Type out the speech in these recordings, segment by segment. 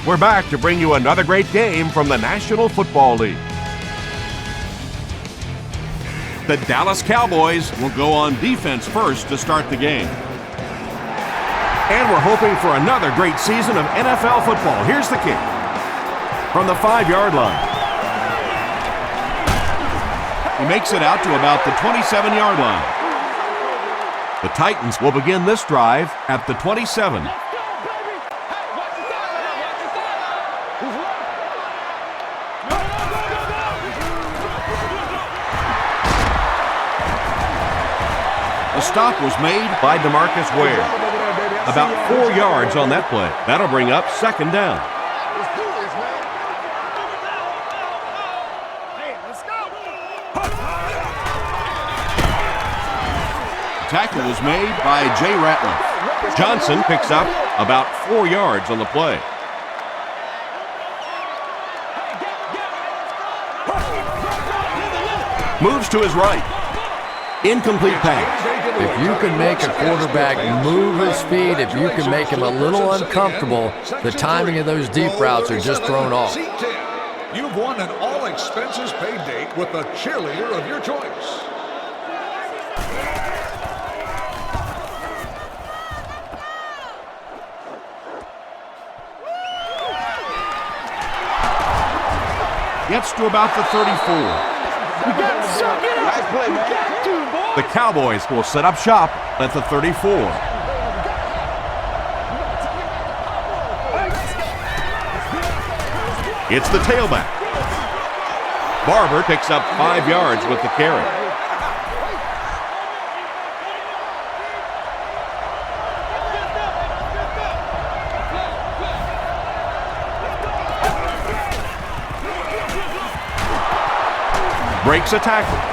We're back to bring you another great game from the National Football League. The Dallas Cowboys will go on defense first to start the game. And we're hoping for another great season of NFL football. Here's the kick from the 5-yard line. He makes it out to about the 27-yard line. The Titans will begin this drive at the 27. The stop was made by DeMarcus Ware. About 4 yards on that play. That'll bring up second down. Tackle was made by Jay Ratliff. Johnson picks up about 4 yards on the play. Moves to his right. Incomplete pass. If you can make a quarterback move his feet, if you can make him a little uncomfortable, the timing of those deep routes are just thrown off. You've won an all-expenses-paid date with the cheerleader of your choice. Gets to about the 34. Nice play, man. The Cowboys will set up shop at the 34. It's the tailback. Barber picks up 5 yards with the carry. Breaks a tackle.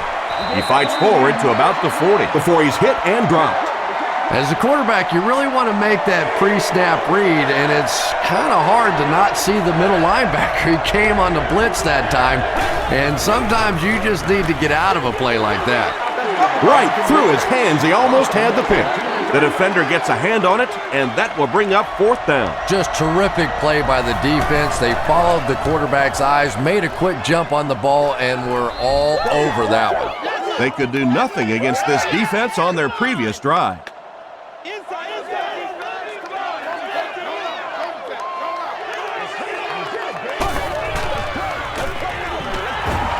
He fights forward to about the 40 before he's hit and dropped. As a quarterback, you really want to make that pre-snap read, and it's kind of hard to not see the middle linebacker. He came on the blitz that time, and sometimes you just need to get out of a play like that. Right through his hands, he almost had the pick. The defender gets a hand on it, and that will bring up fourth down. Just terrific play by the defense. They followed the quarterback's eyes, made a quick jump on the ball, and were all over that one. They could do nothing against this defense on their previous drive.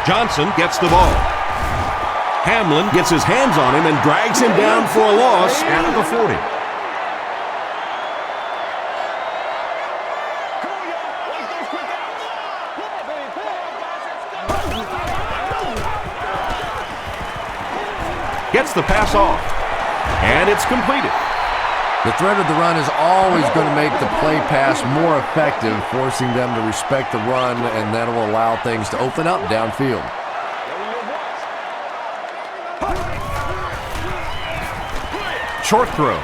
Johnson gets the ball. Hamlin gets his hands on him and drags him down for a loss at the 40. Gets the pass off, and it's completed. The threat of the run is always going to make the play pass more effective, forcing them to respect the run, and that will allow things to open up downfield. Short throw.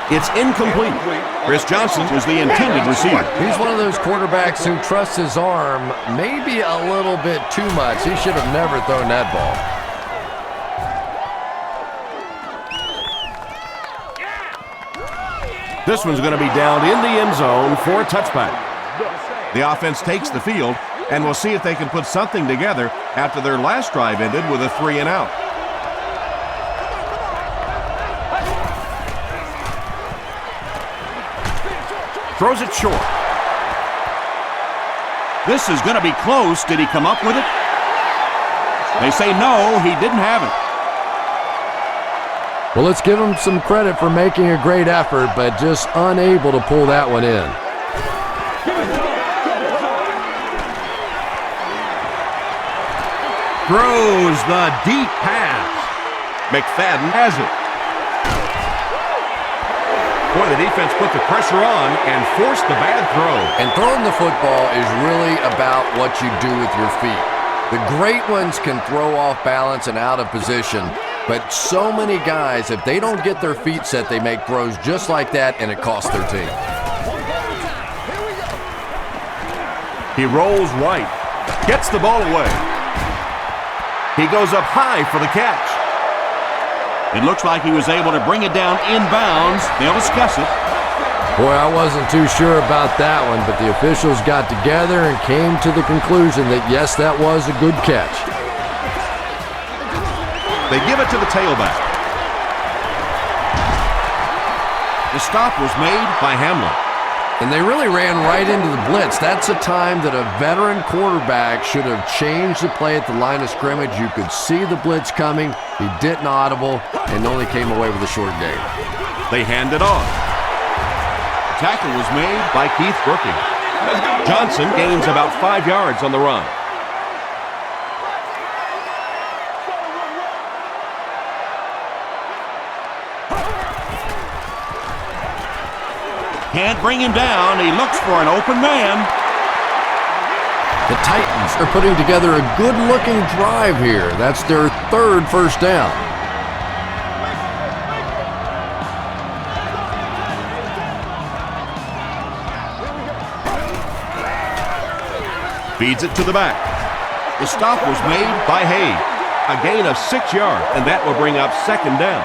It's incomplete. Chris Johnson was the intended receiver. He's one of those quarterbacks who trusts his arm maybe a little bit too much. He should have never thrown that ball. This one's going to be down in the end zone for a touchback. The offense takes the field, and we'll see if they can put something together after their last drive ended with a 3-and-out. Throws it short. This is going to be close. Did he come up with it? They say no, he didn't have it. Well, let's give him some credit for making a great effort, but just unable to pull that one in. Throws the deep pass. McFadden has it. Boy, the defense put the pressure on and forced the bad throw. And throwing the football is really about what you do with your feet. The great ones can throw off balance and out of position, but so many guys, if they don't get their feet set, they make throws just like that, and it costs their team. He rolls right, gets the ball away. He goes up high for the catch. It looks like he was able to bring it down inbounds. They'll discuss it. Boy, I wasn't too sure about that one, but the officials got together and came to the conclusion that, yes, that was a good catch. They give it to the tailback. The stop was made by Hamlin. And they really ran right into the blitz. That's a time that a veteran quarterback should have changed the play at the line of scrimmage. You could see the blitz coming. He didn't audible and only came away with a short gain. They hand it off. Tackle was made by Keith Brooking. Johnson gains about 5 yards on the run. Can't bring him down. He looks for an open man. The Titans are putting together a good-looking drive here. That's their third first down. Feeds it to the back. The stop was made by Hayes. A gain of 6 yards, and that will bring up second down.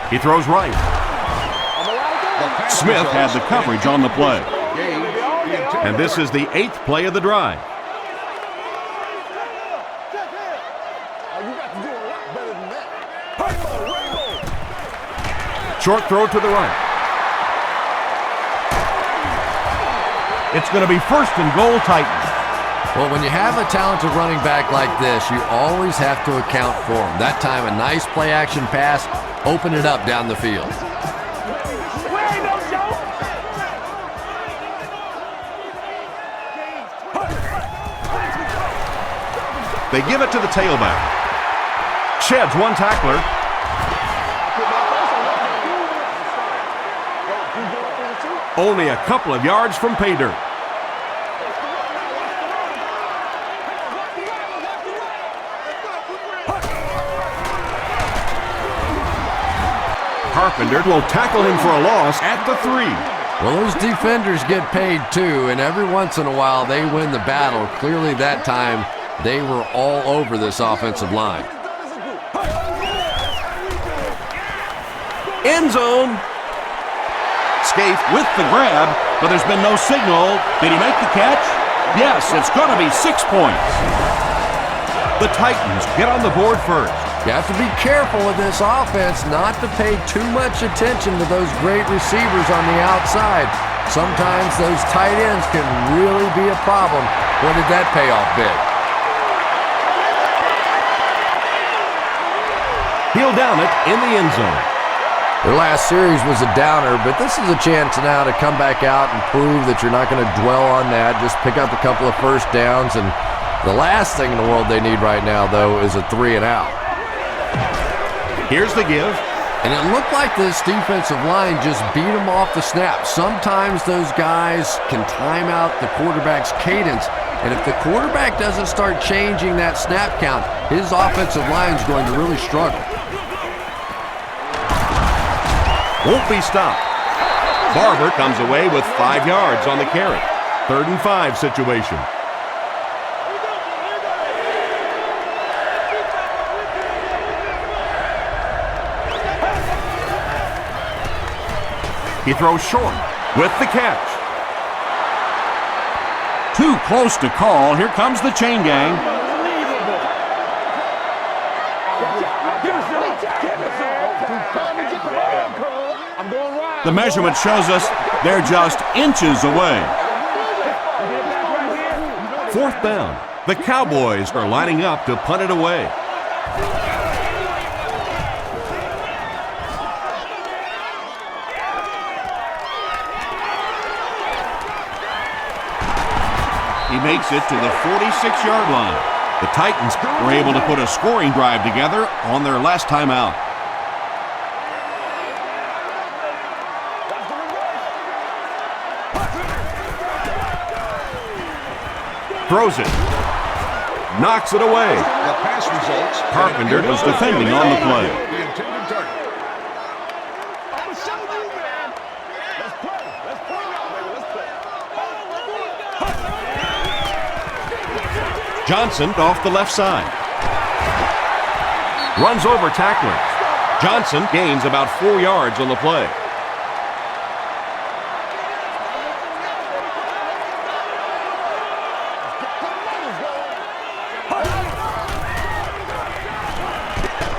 He throws right. Smith had the coverage on the play. And this is the 8th play of the drive. Short throw to the right. It's going to be first and goal, Titans. Well, when you have a talented running back like this, you always have to account for him. That time, a nice play-action pass, open it up down the field. They give it to the tailback. Sheds one tackler. Only a couple of yards from pay dirt. Carpenter will tackle him for a loss at the 3. Well, those defenders get paid too, and every once in a while they win the battle. Clearly that time they were all over this offensive line. End zone. Scaife with the grab, but there's been no signal. Did he make the catch? Yes, it's going to be 6 points. The Titans get on the board first. You have to be careful with this offense not to pay too much attention to those great receivers on the outside. Sometimes those tight ends can really be a problem. When did that pay off big? He'll down it in the end zone. Their last series was a downer, but this is a chance now to come back out and prove that you're not going to dwell on that. Just pick up a couple of first downs, and the last thing in the world they need right now, though, is a 3 and out. Here's the give. And it looked like this defensive line just beat them off the snap. Sometimes those guys can time out the quarterback's cadence, and if the quarterback doesn't start changing that snap count, his offensive line is going to really struggle. Won't be stopped. Barber comes away with 5 yards on the carry. 3rd and 5 situation. He throws short with the catch. Too close to call. Here comes the chain gang. The measurement shows us they're just inches away. 4th down. The Cowboys are lining up to punt it away. He makes it to the 46-yard line. The Titans were able to put a scoring drive together on their last time out. Throws it. Knocks it away. The pass results. Carpenter was defending on the play. The intended target. Johnson off the left side. Runs over tacklers. Johnson gains about 4 yards on the play.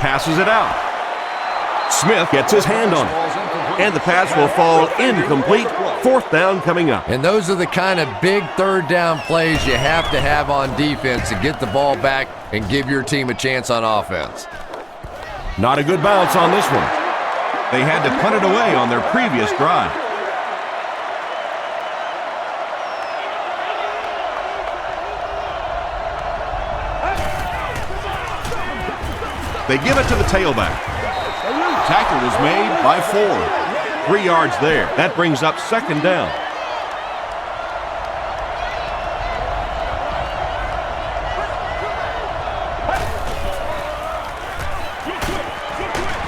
Passes it out. Smith gets his hand on it. And the pass will fall incomplete. 4th down coming up. And those are the kind of big 3rd down plays you have to have on defense to get the ball back and give your team a chance on offense. Not a good bounce on this one. They had to punt it away on their previous drive. They give it to the tailback. Tackle was made by Ford. 3 yards there. That brings up 2nd down.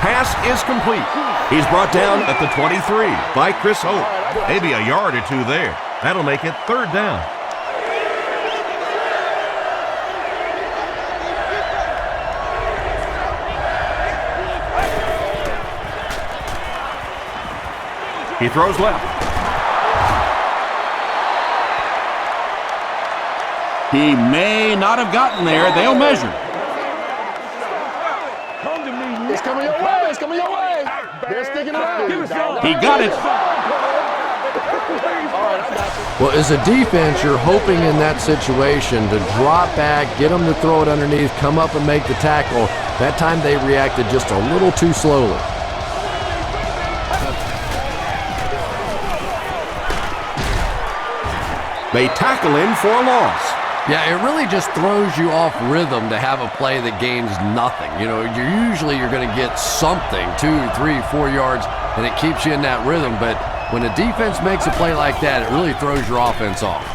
Pass is complete. He's brought down at the 23 by Chris Hope. Maybe a yard or 2 there. That'll make it 3rd down. He throws left. He may not have gotten there. They'll measure. Come to me. It's coming your way. It's coming your way. They're sticking around. He got it. Well, as a defense, you're hoping in that situation to drop back, get them to throw it underneath, come up and make the tackle. That time they reacted just a little too slowly. They tackle him for a loss. Yeah, it really just throws you off rhythm to have a play that gains nothing. You know, you're going to get something, 2, 3, 4 yards, and it keeps you in that rhythm. But when a defense makes a play like that, it really throws your offense off.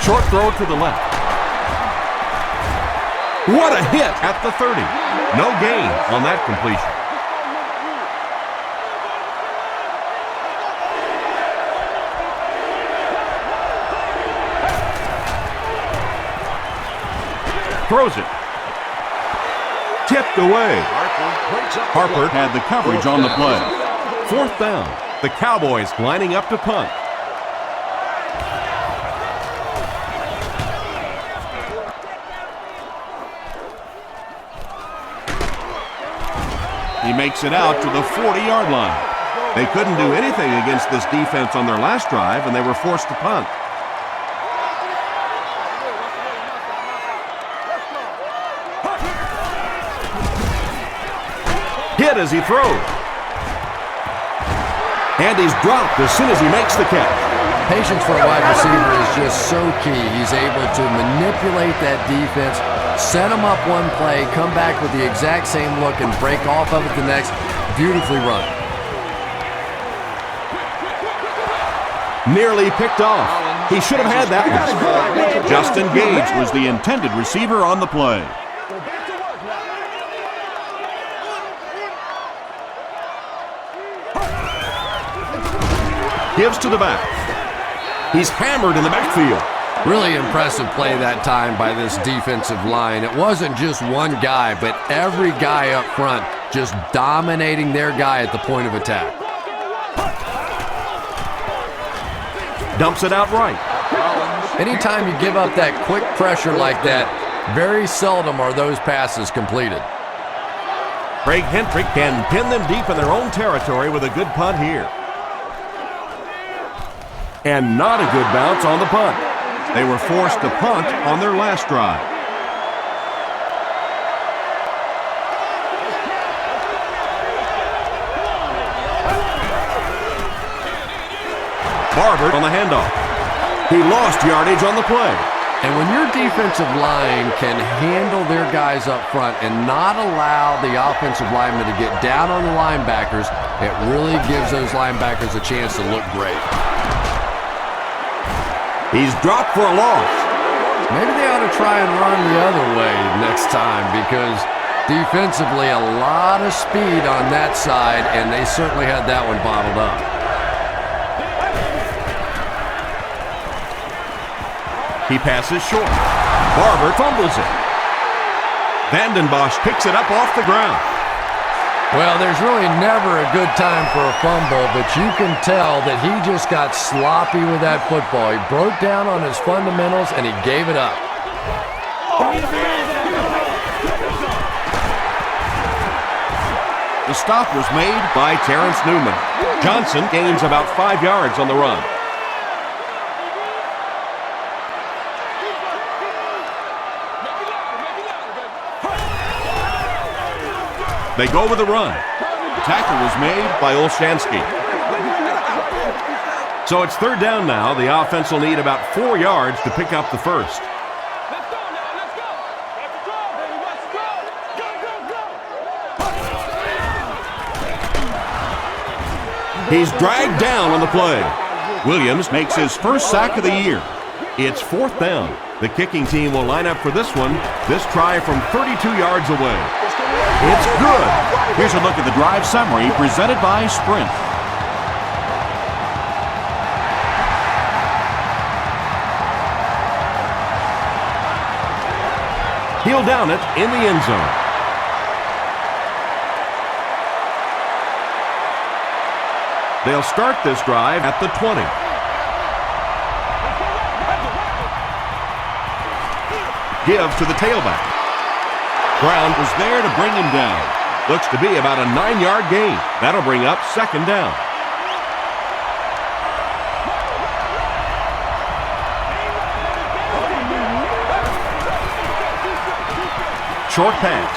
Short throw to the left. What a hit at the 30. No gain on that completion. Throws it. Tipped away. Harper had the coverage on the play. 4th down. The Cowboys lining up to punt. He makes it out to the 40-yard line. They couldn't do anything against this defense on their last drive, and they were forced to punt. Hit as he throws. And he's dropped as soon as he makes the catch. Patience for a wide receiver is just so key. He's able to manipulate that defense, set them up one play, come back with the exact same look, and break off of it the next. Beautifully run. Nearly picked off. He should have had that one. Justin Gage was the intended receiver on the play. Gives to the back. He's hammered in the backfield. Really impressive play that time by this defensive line. It wasn't just one guy, but every guy up front just dominating their guy at the point of attack. Dumps it out right. Anytime you give up that quick pressure like that, very seldom are those passes completed. Craig Hentrick can pin them deep in their own territory with a good punt here. And not a good bounce on the punt. They were forced to punt on their last drive. Barber on the handoff. He lost yardage on the play. And when your defensive line can handle their guys up front and not allow the offensive linemen to get down on the linebackers, it really gives those linebackers a chance to look great. He's dropped for a loss. Maybe they ought to try and run the other way next time, because defensively a lot of speed on that side, and they certainly had that one bottled up. He passes short. Barber fumbles it. Vanden Bosch picks it up off the ground. Well, there's really never a good time for a fumble, but you can tell that he just got sloppy with that football. He broke down on his fundamentals, and he gave it up. The stop was made by Terrence Newman. Johnson gains about 5 yards on the run. They go with the run. The tackle was made by Olshansky. So it's third down now. The offense will need about 4 yards to pick up the first. He's dragged down on the play. Williams makes his first sack of the year. It's fourth down. The kicking team will line up for this one. This try from 32 yards away. It's good. Here's a look at the drive summary presented by Sprint. He'll down it in the end zone. They'll start this drive at the 20. Give to the tailback. Brown was there to bring him down. Looks to be about a 9-yard gain. That'll bring up second down. Short pass.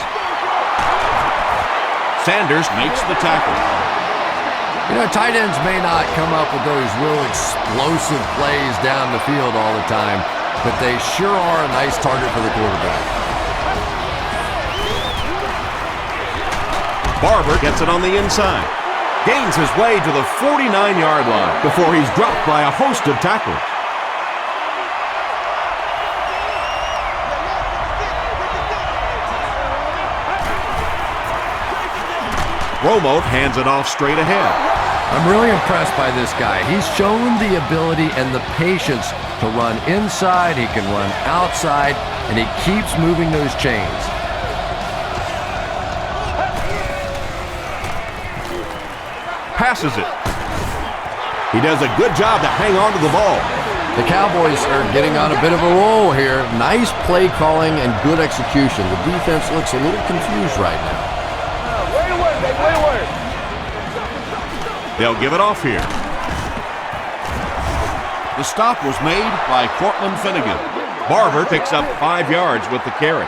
Sanders makes the tackle. You know, tight ends may not come up with those real explosive plays down the field all the time, but they sure are a nice target for the quarterback. Barber gets it on the inside. Gains his way to the 49-yard line before he's dropped by a host of tacklers. Romo hands it off straight ahead. I'm really impressed by this guy. He's shown the ability and the patience to run inside, he can run outside, and he keeps moving those chains. Passes it. He does a good job to hang on to the ball. The Cowboys are getting on a bit of a roll here. Nice play calling and good execution. The defense looks a little confused right now. They'll give it off here. The stop was made by Cortland Finnegan. Barber picks up 5 yards with the carry.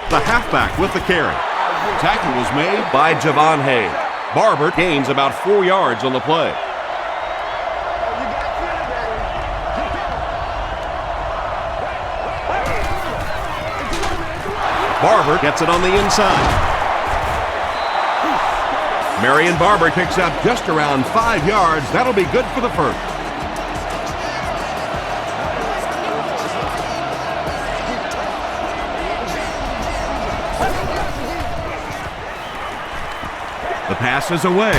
The halfback with the carry. Tackle was made by Javon Hay. Barber gains about 4 yards on the play. Barber gets it on the inside. Marion Barber picks up just around 5 yards. That'll be good for the first. The pass is away.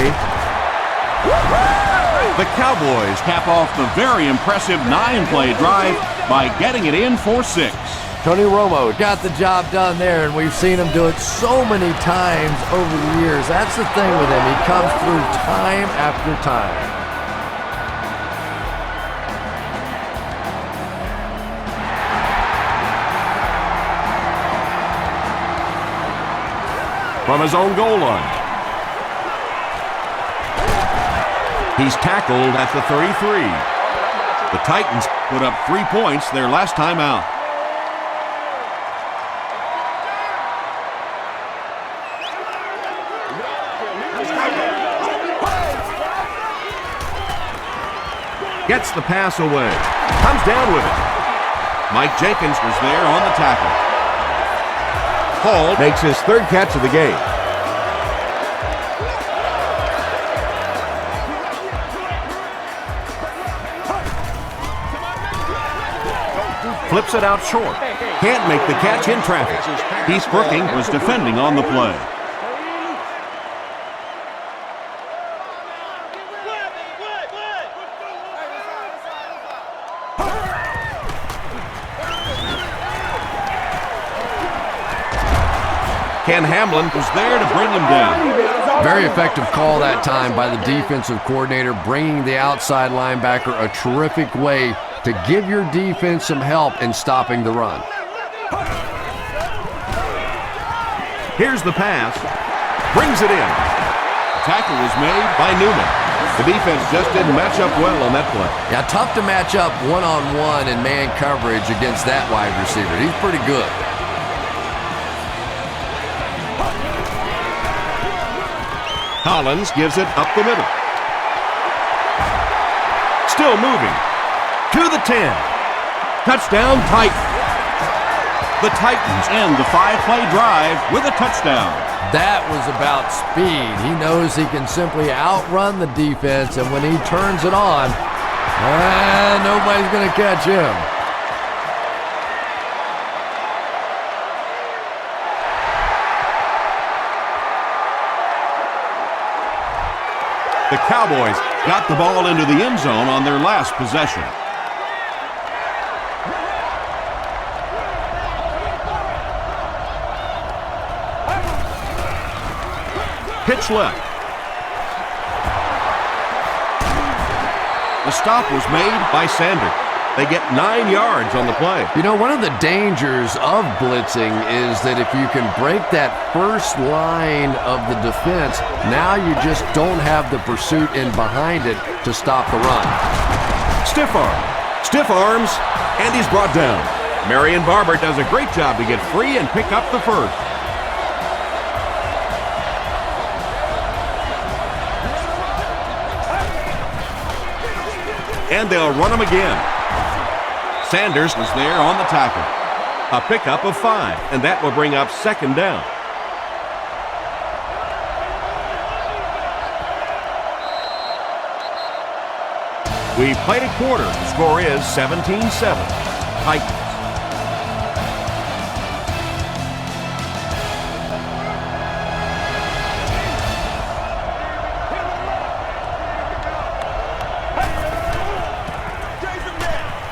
The Cowboys cap off the very impressive 9-play drive by getting it in for 6. Tony Romo got the job done there, and we've seen him do it so many times over the years. That's the thing with him. He comes through time after time. From his own goal line. He's tackled at the 33. The Titans put up 3 points their last time out. Gets the pass away. Comes down with it. Mike Jenkins was there on the tackle. Hall makes his 3rd catch of the game. Flips it out short. Can't make the catch in traffic. Heath Brooking was defending on the play. Ken Hamlin was there to bring him down. Very effective call that time by the defensive coordinator, bringing the outside linebacker, a terrific way to give your defense some help in stopping the run. Here's the pass. Brings it in. The tackle was made by Newman. The defense just didn't match up well on that play. Yeah, tough to match up one-on-one in man coverage against that wide receiver. He's pretty good. Collins gives it up the middle. Still moving. To the 10. Touchdown, Titans. The Titans end the 5-play drive with a touchdown. That was about speed. He knows he can simply outrun the defense, and when he turns it on, nobody's going to catch him. The Cowboys got the ball into the end zone on their last possession. Pitch left. The stop was made by Sanders. They get 9 yards on the play. You know, one of the dangers of blitzing is that if you can break that first line of the defense, now you just don't have the pursuit in behind it to stop the run. Stiff arm. Stiff arms, and he's brought down. Marion Barber does a great job to get free and pick up the first. And they'll run him again. Sanders was there on the tackle. A pickup of 5, and that will bring up second down. We played a quarter. The score is 17-7. Titans.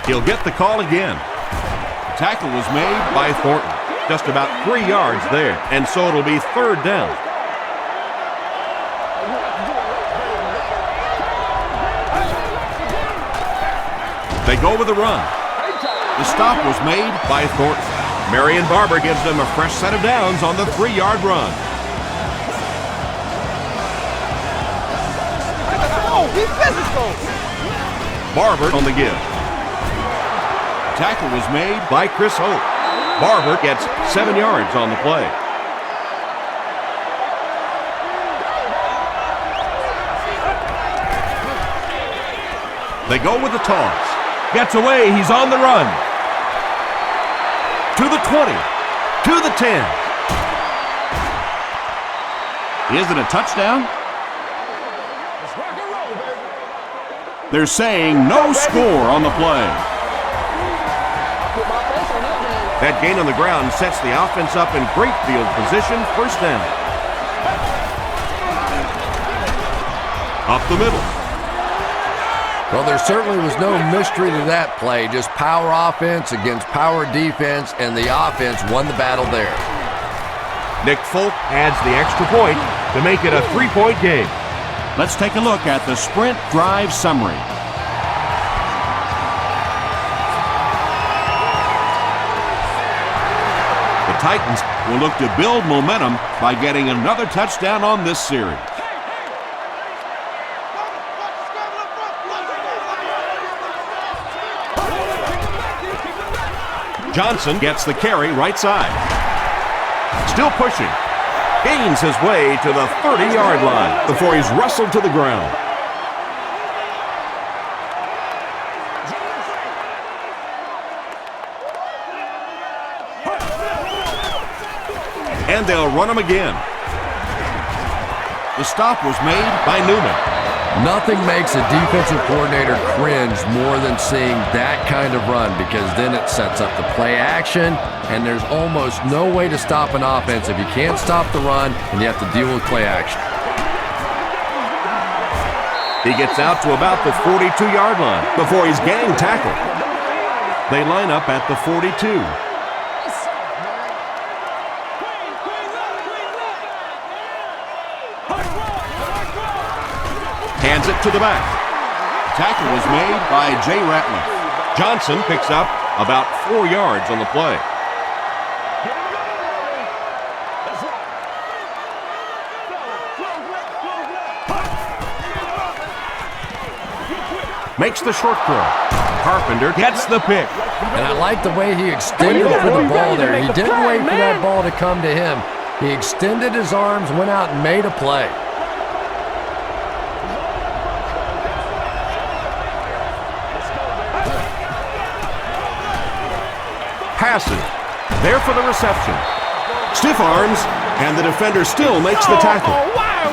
He'll get the call again. The tackle was made by Thornton. Just about 3 yards there, and so it'll be third down. They go with the run. The stop was made by Thornton. Marion Barber gives them a fresh set of downs on the 3-yard run. Barber on the give. Tackle was made by Chris Hope. Barber gets 7 yards on the play. They go with the toss. Gets away. He's on the run. To the 20. To the 10. Is it a touchdown? They're saying no score on the play. That gain on the ground sets the offense up in great field position. First down. Up the middle. Well, there certainly was no mystery to that play. Just power offense against power defense, and the offense won the battle there. Nick Folk adds the extra point to make it a 3-point game. Let's take a look at the sprint drive summary. The Titans will look to build momentum by getting another touchdown on this series. Johnson gets the carry right side. Still pushing. Gains his way to the 30-yard line before he's wrestled to the ground. And they'll run him again. The stop was made by Newman. Nothing makes a defensive coordinator cringe more than seeing that kind of run, because then it sets up the play action, and there's almost no way to stop an offense if you can't stop the run and you have to deal with play action. He gets out to about the 42-yard line before he's gang tackled. They line up at the 42. Hands it to the back. Tackle was made by Jay Ratliff. Johnson picks up about 4 yards on the play. Makes the short throw. Carpenter gets the pick. And I like the way he extended for the ball there. He didn't wait for that ball to come to him. He extended his arms, went out and made a play. Passes. There for the reception. Stiff arms, and the defender still makes the tackle.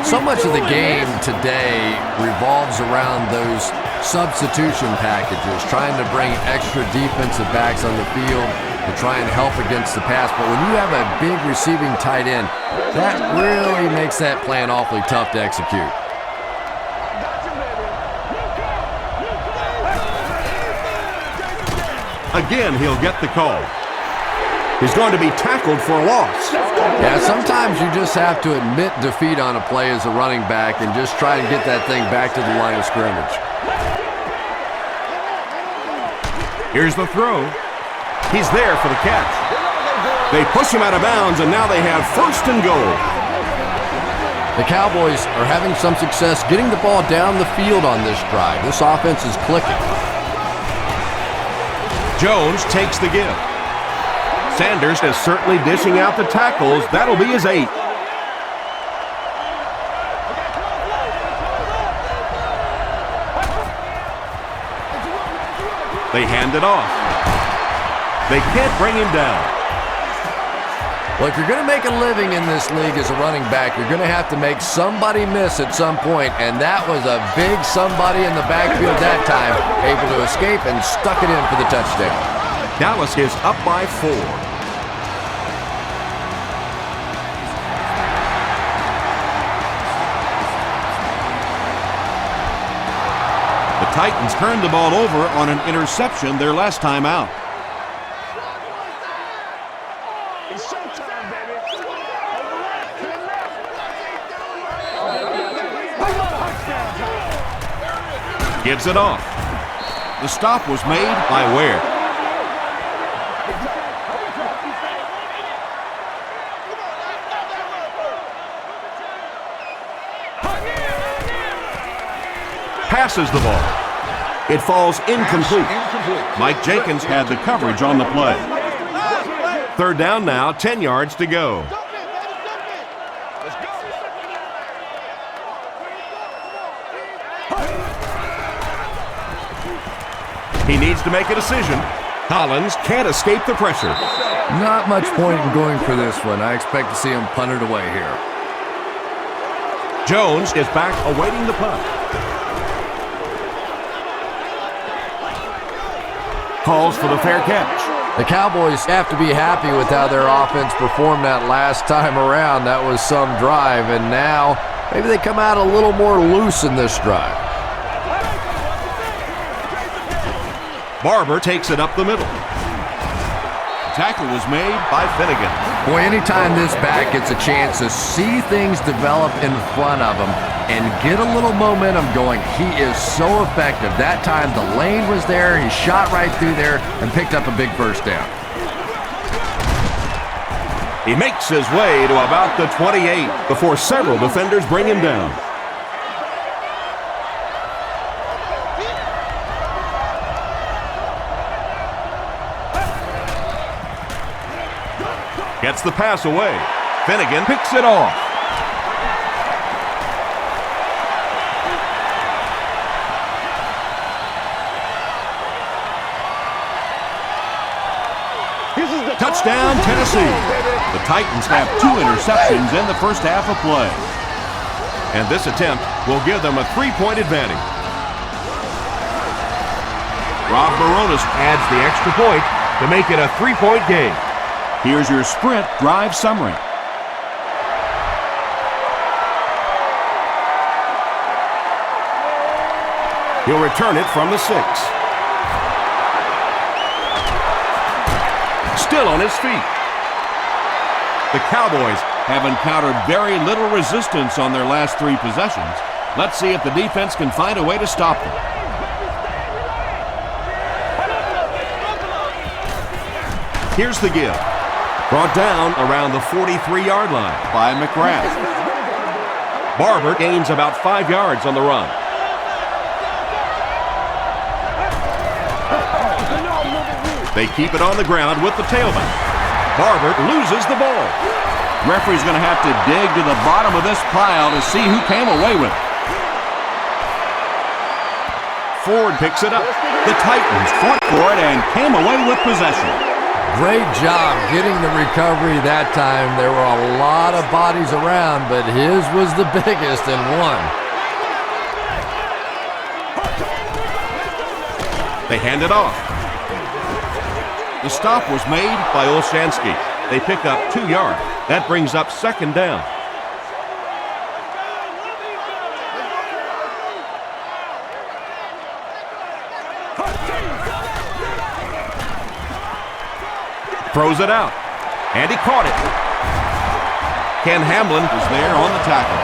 So much of the game today revolves around those substitution packages, trying to bring extra defensive backs on the field to try and help against the pass. But when you have a big receiving tight end, that really makes that plan awfully tough to execute. Again, he'll get the call. He's going to be tackled for a loss. Yeah, sometimes you just have to admit defeat on a play as a running back and just try and get that thing back to the line of scrimmage. Here's the throw. He's there for the catch. They push him out of bounds, and now they have 1st and goal. The Cowboys are having some success getting the ball down the field on this drive. This offense is clicking. Jones takes the give. Sanders is certainly dishing out the tackles. That'll be his 8th. They hand it off. They can't bring him down. Well, if you're going to make a living in this league as a running back, you're going to have to make somebody miss at some point, and that was a big somebody in the backfield that time, able to escape and stuck it in for the touchdown. Dallas is up by 4. The Titans turned the ball over on an interception their last time out. It's showtime, baby. Gives it off. The stop was made by Ware. Passes the ball. It falls incomplete. Mike Jenkins had the coverage on the play. 3rd down now, 10 yards to go. He needs to make a decision. Collins can't escape the pressure. Not much point in going for this one. I expect to see him punt it away here. Jones is back awaiting the punt. Calls for the fair catch. The Cowboys have to be happy with how their offense performed that last time around. That was some drive, and now maybe they come out a little more loose in this drive. Barber takes it up the middle. Tackle was made by Finnegan. Boy, anytime this back gets a chance to see things develop in front of him and get a little momentum going, he is so effective. That time the lane was there, he shot right through there and picked up a big 1st down. He makes his way to about the 28 before several defenders bring him down. Gets the pass away. Finnegan picks it off. Touchdown, Tennessee. The Titans have 2 interceptions in the first half of play. And this attempt will give them a 3-point advantage. Rob Baronis adds the extra point to make it a 3-point game. Here's your sprint drive summary. He'll return it from the 6. Still on his feet. The Cowboys have encountered very little resistance on their last 3 possessions, Let's see if the defense can find a way to stop them. Here's the give. Brought down around the 43-yard line by McGrath. Barber gains about 5 yards on the run. They keep it on the ground with the tailback. Barber loses the ball. Referee's going to have to dig to the bottom of this pile to see who came away with it. Ford picks it up. The Titans fought for it and came away with possession. Great job getting the recovery that time. There were a lot of bodies around, but his was the biggest and won. They hand it off. The stop was made by Olshansky. They pick up 2 yards. That brings up second down. Throws it out, and he caught it. Ken Hamlin was there on the tackle.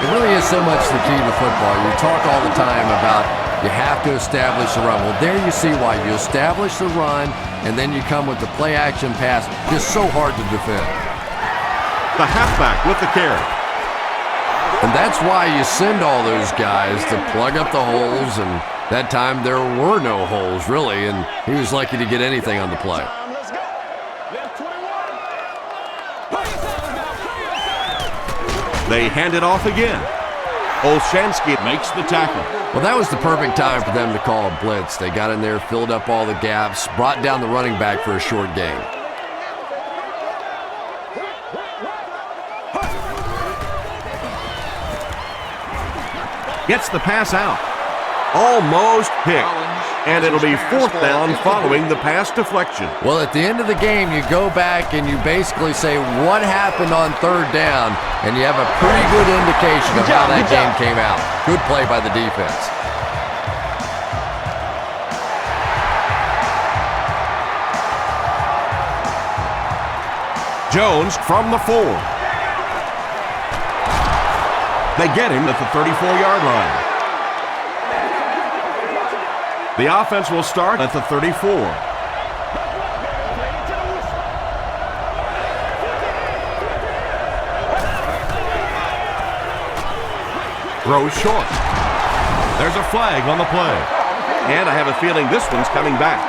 It really is so much the key to football. You talk all the time about you have to establish the run. Well, there you see why. You establish the run, and then you come with the play-action pass. Just so hard to defend. The halfback with the carry. And that's why you send all those guys to plug up the holes, and that time there were no holes, really, and he was lucky to get anything on the play. They hand it off again. Olshansky makes the tackle. Well, that was the perfect time for them to call a blitz. They got in there, filled up all the gaps, brought down the running back for a short gain. Gets the pass out. Almost picked. And it'll be fourth down following the pass deflection. Well, at the end of the game, you go back and you basically say what happened on third down, and you have a pretty good indication of how that game came out. Good play by the defense. Jones from the 4. They get him at the 34-yard line. The offense will start at the 34. Throws short. There's a flag on the play. And I have a feeling this one's coming back.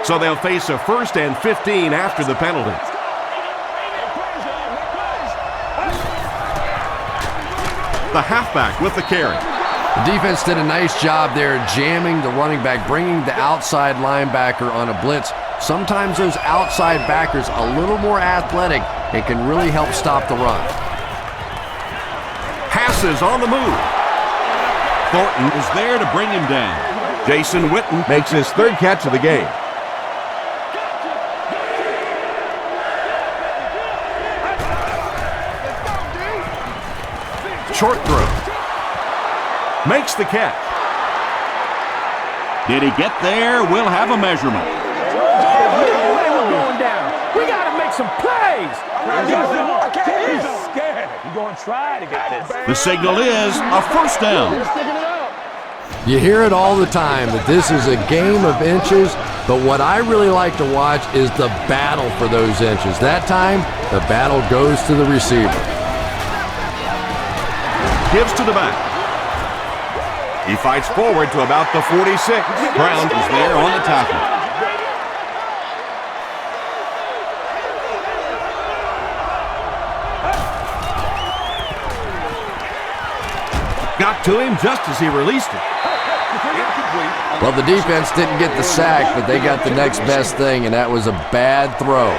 So they'll face a 1st and 15 after the penalty. The halfback with the carry. The defense did a nice job there jamming the running back, bringing the outside linebacker on a blitz. Sometimes those outside backers a little more athletic and can really help stop the run. Passes on the move. Thornton is there to bring him down. Jason Witten makes his 3rd catch of the game. Short throw. Makes the catch. Did he get there? We'll have a measurement. We're going down. We got to make some plays. He's scared. You're going to try to get this. The signal is a first down. You hear it all the time that this is a game of inches, but what I really like to watch is the battle for those inches. That time, the battle goes to the receiver. Gives to the back. He fights forward to about the 46. Brown is there on the tackle. Got to him just as he released it. Well, the defense didn't get the sack, but they got the next best thing, and that was a bad throw.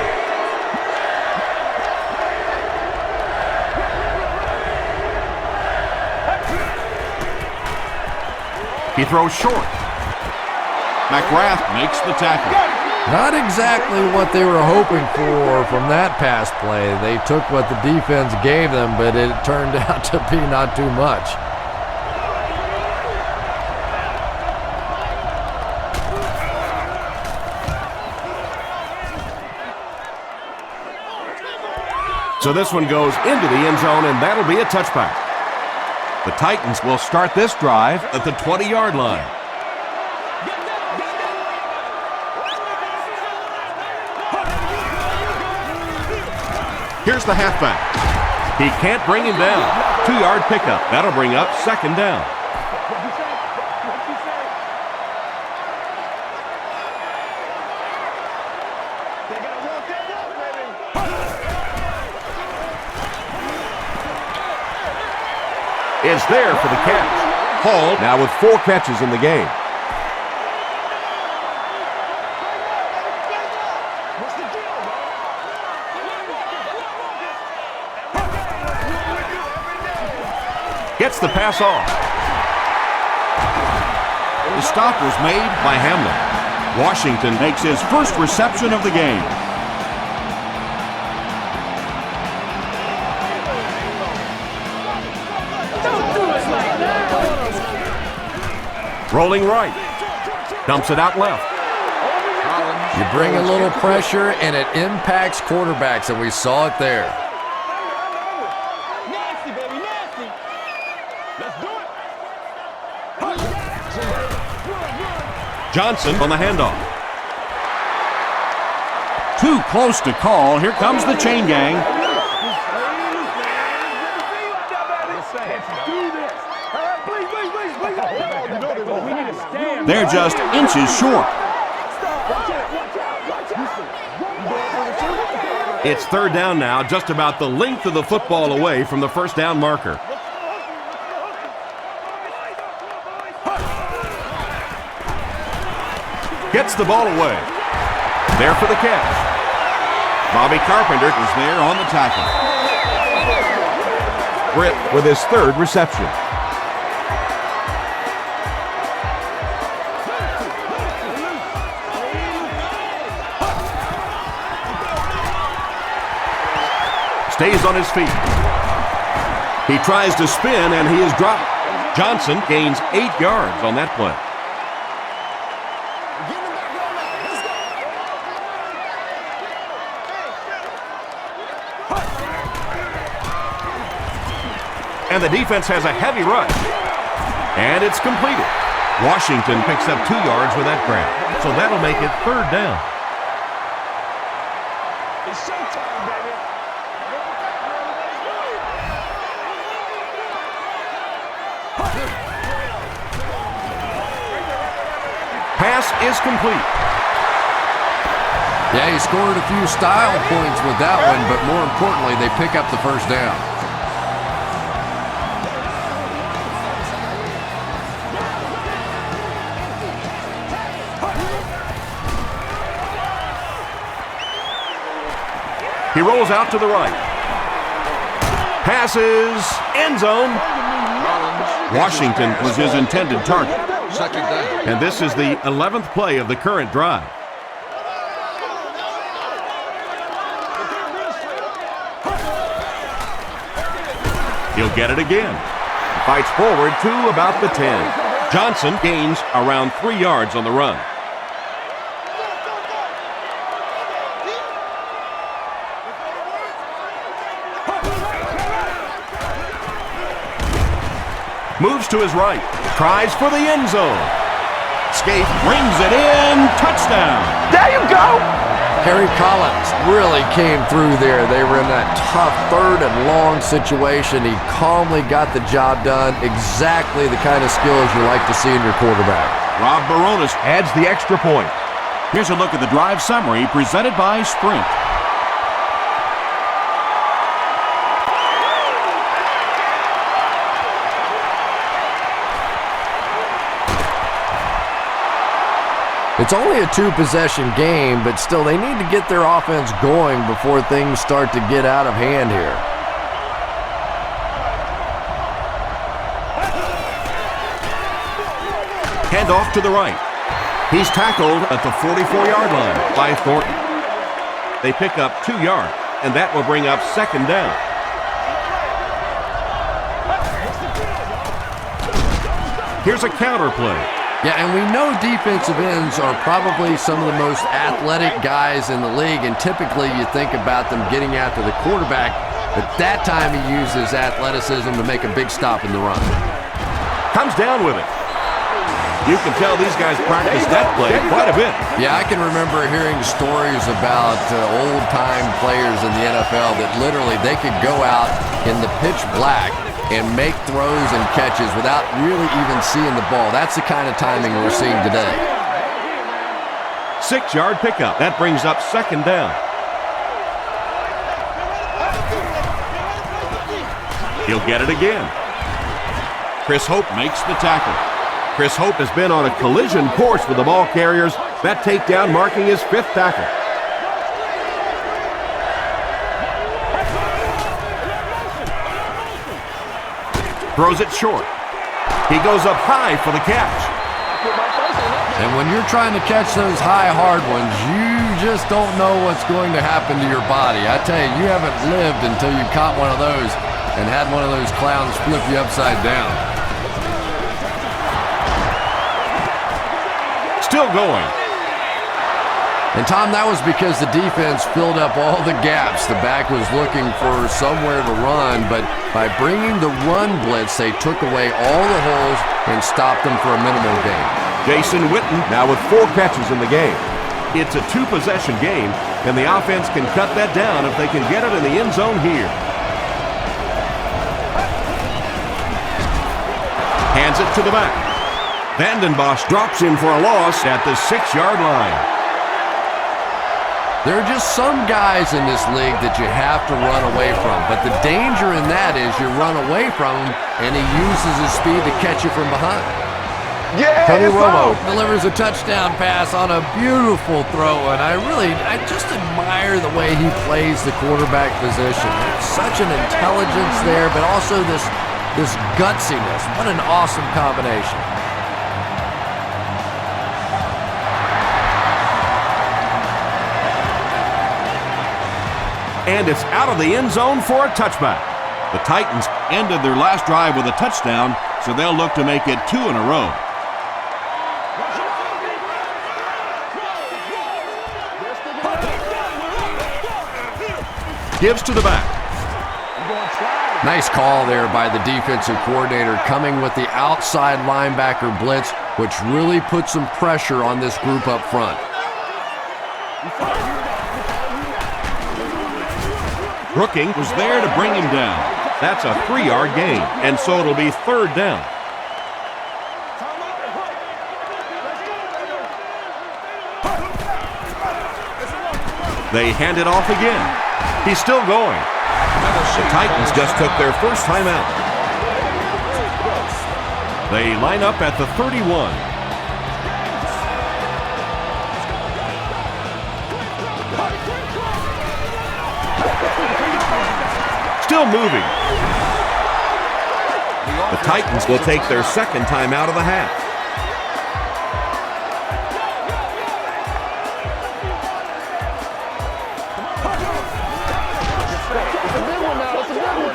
He throws short. McGrath makes the tackle. Not exactly what they were hoping for from that pass play. They took what the defense gave them, but it turned out to be not too much. So this one goes into the end zone, and that'll be a touchback. The Titans will start this drive at the 20-yard line. Here's the halfback. He can't bring him down. 2-yard pickup. That'll bring up second down. Is there for the catch. Hall now with 4 catches in the game. Gets the pass off. The stop was made by Hamlin. Washington makes his first reception of the game. Rolling right. Dumps it out left. You bring a little pressure, and it impacts quarterbacks, and we saw it there. Nasty, baby, nasty. Let's do it. Johnson on the handoff. Too close to call. Here comes the chain gang. They're just inches short. It's third down now, just about the length of the football away from the first down marker. Gets the ball away. There for the catch. Bobby Carpenter is there on the tackle. Britt with his third reception. Stays on his feet. He tries to spin, and he is dropped. Johnson gains 8 yards on that play. And the defense has a heavy rush. And it's completed. Washington picks up 2 yards with that grab. So that'll make it third down. It's showtime, baby. Pass is complete. Yeah, he scored a few style points with that one, but more importantly, they pick up the first down. He rolls out to the right. Passes, end zone. Washington was his intended target. Second down. And this is the 11th play of the current drive. He'll get it again. Fights forward to about the 10. Johnson gains around 3 yards on the run. Moves to his right. Tries for the end zone. Skate brings it in. Touchdown. There you go. Harry Collins really came through there. They were in that tough third and long situation. He calmly got the job done. Exactly the kind of skills you like to see in your quarterback. Rob Baronis adds the extra point. Here's a look at the drive summary presented by Sprint. It's only a 2-possession game, but still they need to get their offense going before things start to get out of hand here. Hand off to the right. He's tackled at the 44-yard line by Thornton. They pick up 2 yards, and that will bring up second down. Here's a counter play. Yeah, and we know defensive ends are probably some of the most athletic guys in the league, and typically you think about them getting after the quarterback. but that time he used his athleticism to make a big stop in the run. Comes down with it. You can tell these guys practice that play quite a bit. Yeah, I can remember hearing stories about old-time players in the NFL that literally they could go out in the pitch black and make throws and catches without really even seeing the ball. That's the kind of timing we're seeing today. 6-yard pickup. That brings up second down. He'll get it again. Chris Hope makes the tackle. Chris Hope has been on a collision course with the ball carriers. That takedown marking his 5th tackle. Throws it short. He goes up high for the catch. And when you're trying to catch those high, hard ones, you just don't know what's going to happen to your body. I tell you, you haven't lived until you caught one of those and had one of those clowns flip you upside down. Still going. And, Tom, that was because the defense filled up all the gaps. The back was looking for somewhere to run, but by bringing the run blitz, they took away all the holes and stopped them for a minimal gain. Jason Witten now with 4 catches in the game. It's a 2-possession game, and the offense can cut that down if they can get it in the end zone here. Hands it to the back. Vanden Bosch drops him for a loss at the 6-yard line. There are just some guys in this league that you have to run away from, but the danger in that is you run away from him, and he uses his speed to catch you from behind. Yeah, Tony Romo delivers a touchdown pass on a beautiful throw, and I just admire the way he plays the quarterback position. There's such an intelligence there, but also this gutsiness. What an awesome combination. And it's out of the end zone for a touchback. The Titans ended their last drive with a touchdown, so they'll look to make it 2 in a row. Gives to the back. Nice call there by the defensive coordinator, coming with the outside linebacker blitz, which really put some pressure on this group up front. Brooking was there to bring him down. That's a 3-yard gain, and so it'll be 3rd down. They hand it off again. He's still going. The Titans just took their first time out. They line up at the 31. Still moving. The Titans will take their 2nd time out of the half.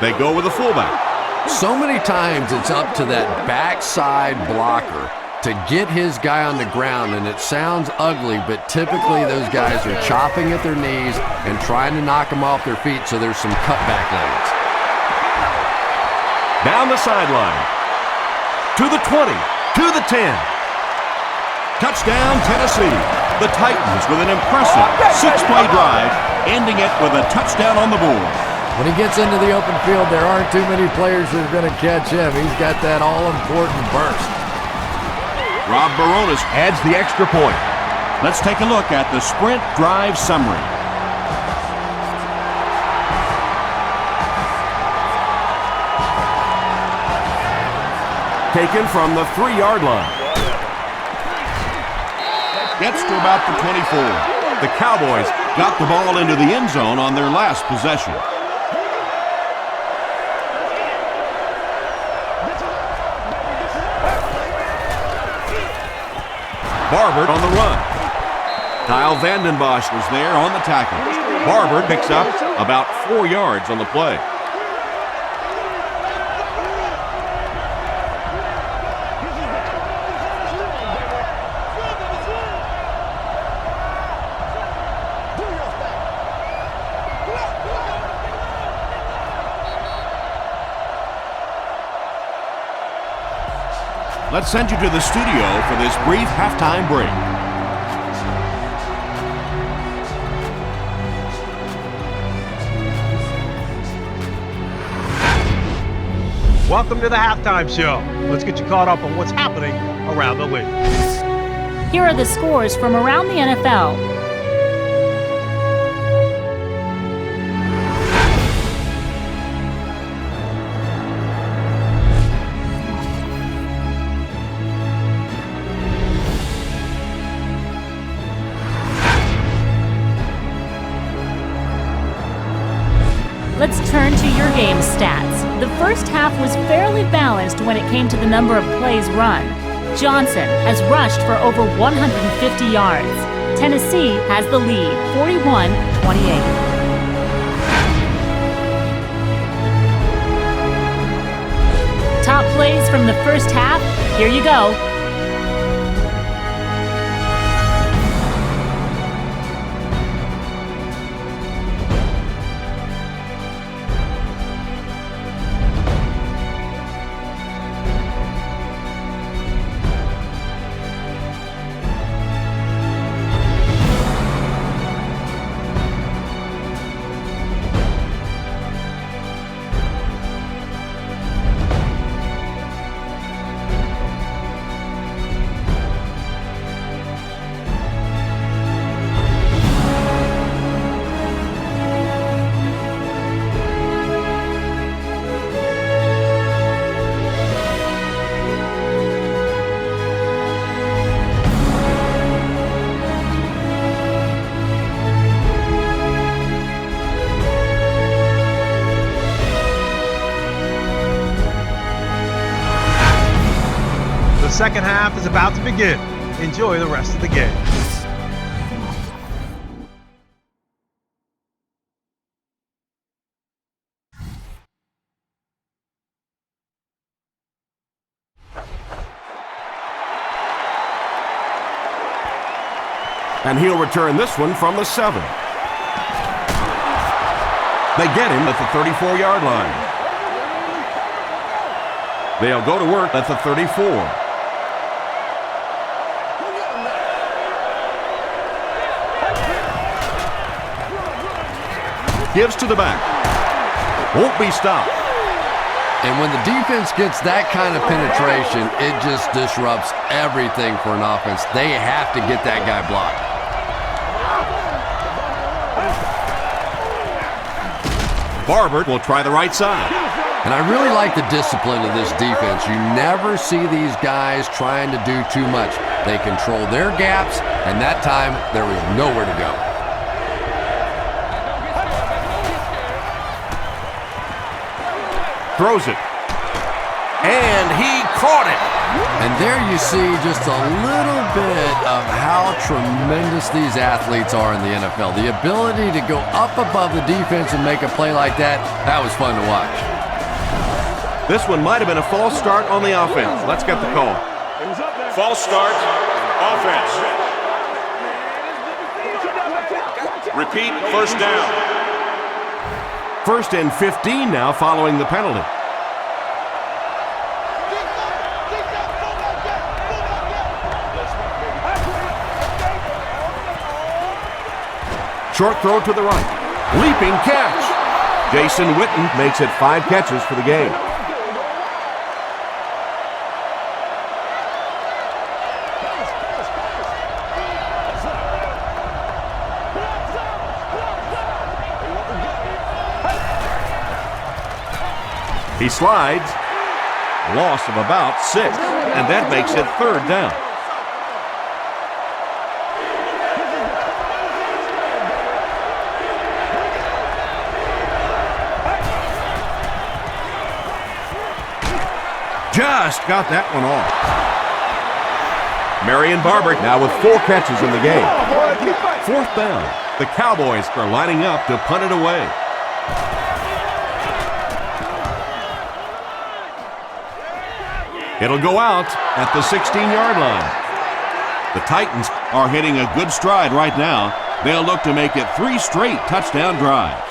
They go with a fullback. So many times it's up to that backside blocker to get his guy on the ground, and it sounds ugly, but typically those guys are chopping at their knees and trying to knock them off their feet, so there's some cutback lanes. Down the sideline. To the 20. To the 10. Touchdown, Tennessee. The Titans with an impressive 6-play drive, ending it with a touchdown on the board. When he gets into the open field, there aren't too many players that are going to catch him. He's got that all-important burst. Rob Baronis adds the extra point. Let's take a look at the sprint drive summary. Taken from the 3-yard line. Gets to about the 24. The Cowboys got the ball into the end zone on their last possession. Barber on the run. Kyle Vanden Bosch was there on the tackle. Barber picks up about 4 yards on the play. let's send you to the studio for this brief halftime break. Welcome to the halftime show. Let's get you caught up on what's happening around the league. Here are the scores from around the NFL. Let's turn to your game stats. The first half was fairly balanced when it came to the number of plays run. Johnson has rushed for over 150 yards. Tennessee has the lead, 41-28. Top plays from the first half, here you go. The second half is about to begin. Enjoy the rest of the game. And he'll return this one from the 7. They get him at the 34-yard line. They'll go to work at the 34. Gives to the back. Won't be stopped. And when the defense gets that kind of penetration, it just disrupts everything for an offense. They have to get that guy blocked. Barber will try the right side. And I really like the discipline of this defense. You never see these guys trying to do too much. They control their gaps, and that time there was nowhere to go. Throws it. And he caught it. And there you see just a little bit of how tremendous these athletes are in the NFL. The ability to go up above the defense and make a play like that, that was fun to watch. This one might have been a false start on the offense. Let's get the call. False start, offense. Repeat, first down. 1st and 15 now following the penalty. Short throw to the right. Leaping catch. Jason Witten makes it 5 catches for the game. He slides. Loss of about 6. And that makes it 3rd down. Just got that one off. Marion Barber now with 4 catches in the game. 4th down. The Cowboys are lining up to punt it away. It'll go out at the 16-yard line. The Titans are hitting a good stride right now. They'll look to make it 3 straight touchdown drives.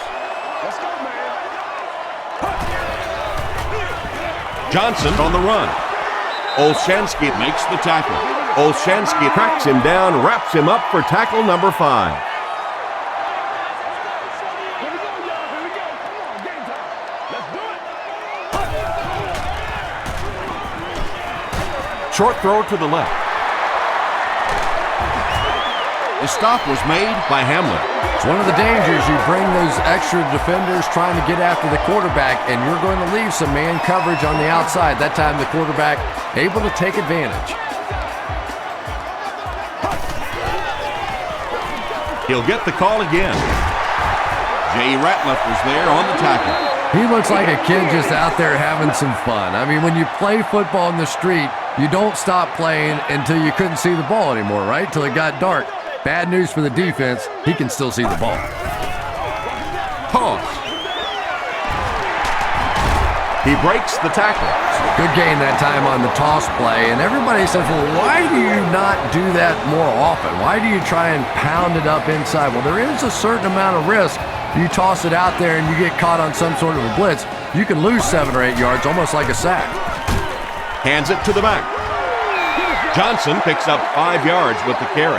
Johnson on the run. Olshansky makes the tackle. Olshansky tracks him down, wraps him up for tackle number 5. Short throw to the left. The stop was made by Hamlin. It's one of the dangers. You bring those extra defenders trying to get after the quarterback, and you're going to leave some man coverage on the outside. That time the quarterback able to take advantage. He'll get the call again. Jay Ratliff was there on the tackle. He looks like a kid just out there having some fun. I mean, when you play football in the street, you don't stop playing until you couldn't see the ball anymore, right? Till it got dark. Bad news for the defense. He can still see the ball. Toss. He breaks the tackle. Good gain that time on the toss play. And everybody says, well, why do you not do that more often? Why do you try and pound it up inside? Well, there is a certain amount of risk. You toss it out there and you get caught on some sort of a blitz, you can lose 7 or 8 yards, almost like a sack. Hands it to the back. Johnson picks up 5 yards with the carry.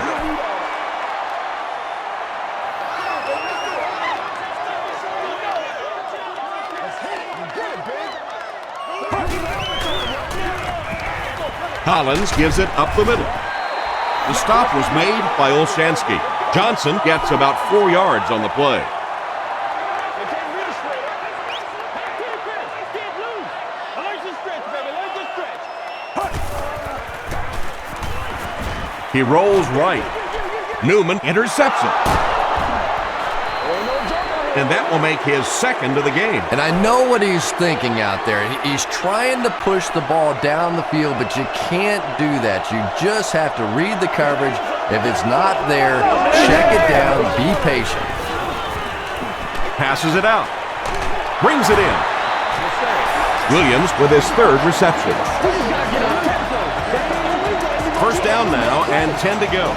Collins gives it up the middle. The stop was made by Olshansky. Johnson gets about 4 yards on the play. He rolls right. Newman intercepts it. And that will make his 2nd of the game. And I know what he's thinking out there. He's trying to push the ball down the field, but you can't do that. You just have to read the coverage. If it's not there, check it down, be patient. Passes it out. Brings it in. Williams with his 3rd reception. First down now and 10 to go.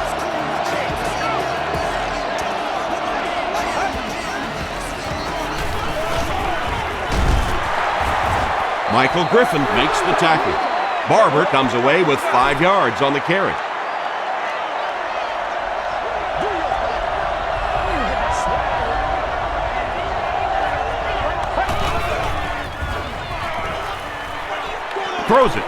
Michael Griffin makes the tackle. Barber comes away with 5 yards on the carry. Throws it.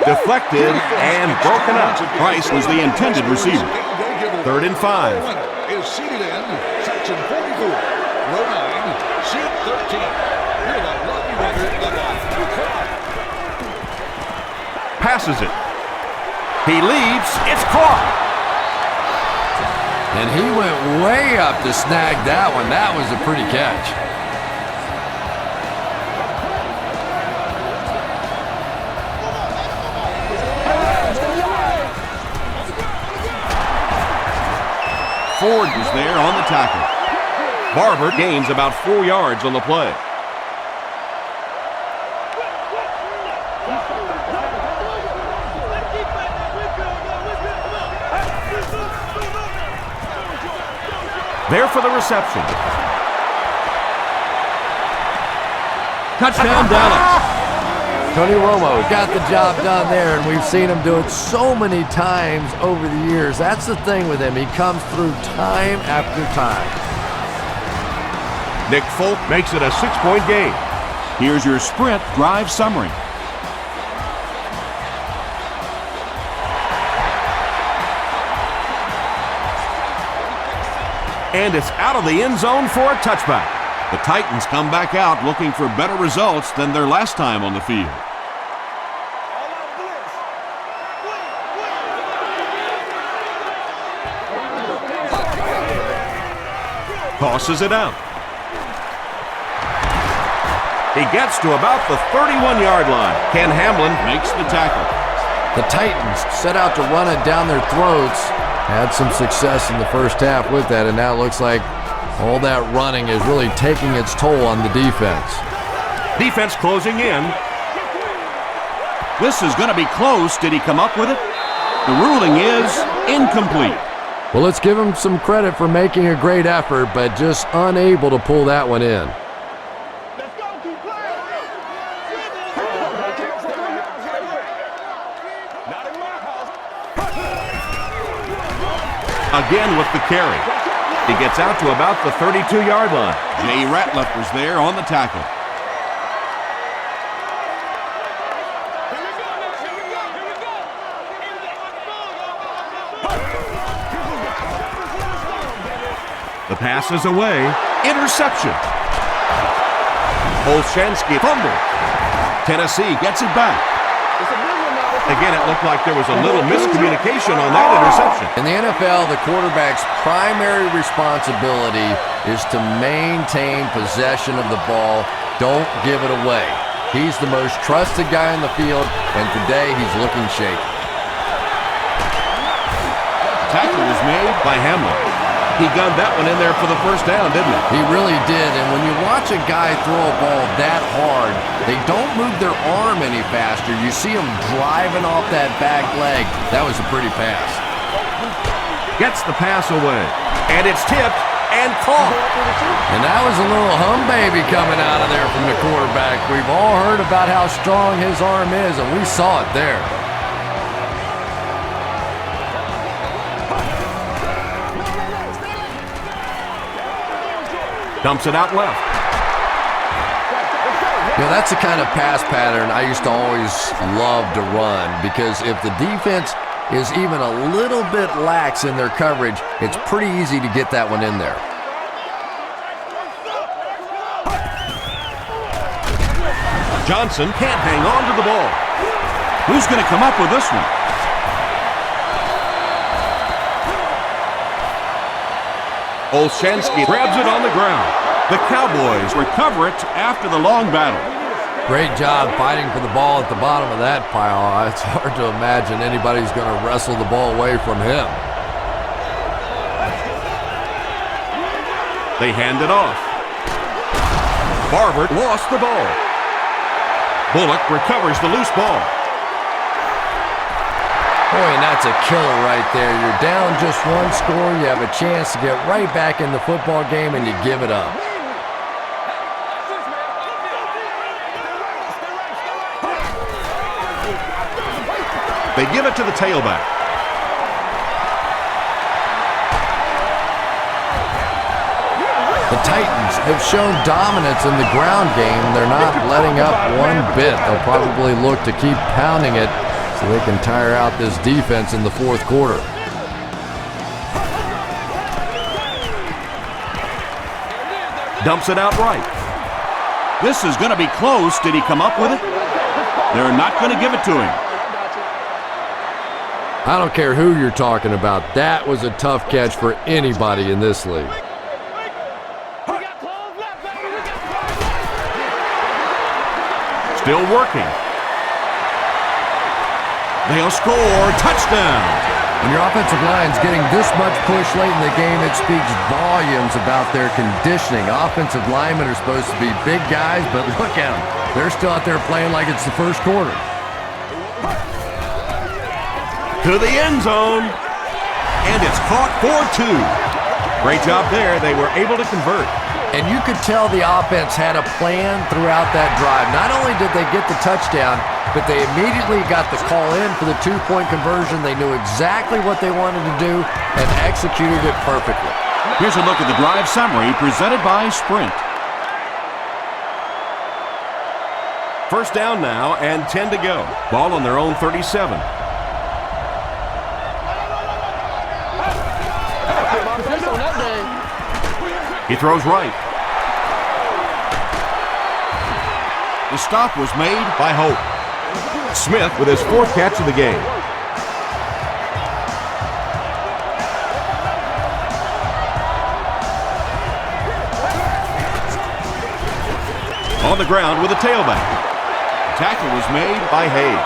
Deflected and broken up. Price was the intended receiver. 3rd and 5. Is seated in section 44, row 9, seat 13. You're the lucky winner of the Passes it. He leaps. It's caught. And he went way up to snag that one. That was a pretty catch. Ford was there on the tackle. Barber gains about 4 yards on the play. There for the reception. Touchdown, Dallas. Tony Romo got the job done there, and we've seen him do it so many times over the years. That's the thing with him. He comes through time after time. Nick Folk makes it a 6-point game. Here's your sprint drive summary. And it's out of the end zone for a touchback. The Titans come back out looking for better results than their last time on the field. Tosses it out. He gets to about the 31-yard line. Ken Hamlin makes the tackle. The Titans set out to run it down their throats. Had some success in the first half with that, and now it looks like all that running is really taking its toll on the defense. Defense closing in. This is going to be close. Did he come up with it? The ruling is incomplete. Well, let's give him some credit for making a great effort, but just unable to pull that one in. Again with the carry. He gets out to about the 32-yard line. Jay Ratliff was there on the tackle. The pass is away. Interception. Olshansky fumbled. Tennessee gets it back. Again, it looked like there was a little miscommunication on that interception. In the NFL, the quarterback's primary responsibility is to maintain possession of the ball. Don't give it away. He's the most trusted guy in the field, and today he's looking shaky. Tackle was made by Hamlin. He gunned that one in there for the first down, didn't he? He really did, and when you watch a guy throw a ball that hard, they don't move their arm any faster. You see them driving off that back leg. That was a pretty pass. Gets the pass away, and it's tipped and caught. And that was a little hum baby coming out of there from the quarterback. We've all heard about how strong his arm is, and we saw it there. Dumps it out left. You know, that's the kind of pass pattern I used to always love to run, because if the defense is even a little bit lax in their coverage, it's pretty easy to get that one in there. Johnson can't hang on to the ball. Who's going to come up with this one? Olshansky grabs it on the ground. The Cowboys recover it after the long battle. Great job fighting for the ball at the bottom of that pile. It's hard to imagine anybody's going to wrestle the ball away from him. They hand it off. Barber lost the ball. Bullock recovers the loose ball. Boy, and that's a killer right there. You're down just one score. You have a chance to get right back in the football game, and you give it up. They give it to the tailback. The Titans have shown dominance in the ground game. They're not letting up one bit. They'll probably look to keep pounding it so they can tire out this defense in the fourth quarter. Dumps it out right. This is going to be close. Did he come up with it? They're not going to give it to him. I don't care who you're talking about. That was a tough catch for anybody in this league. Still working. They'll score. Touchdown. When your offensive line's getting this much push late in the game, it speaks volumes about their conditioning. Offensive linemen are supposed to be big guys, but look at them. They're still out there playing like it's the first quarter. To the end zone. And it's caught for 2. Great job there. They were able to convert. And you could tell the offense had a plan throughout that drive. Not only did they get the touchdown, but they immediately got the call in for the 2-point conversion. They knew exactly what they wanted to do and executed it perfectly. Here's a look at the drive summary presented by Sprint. First down now and 10 to go. Ball on their own 37. He throws right. The stop was made by Hope. Smith with his 4th catch of the game. On the ground with a tailback. The tackle was made by Hayes.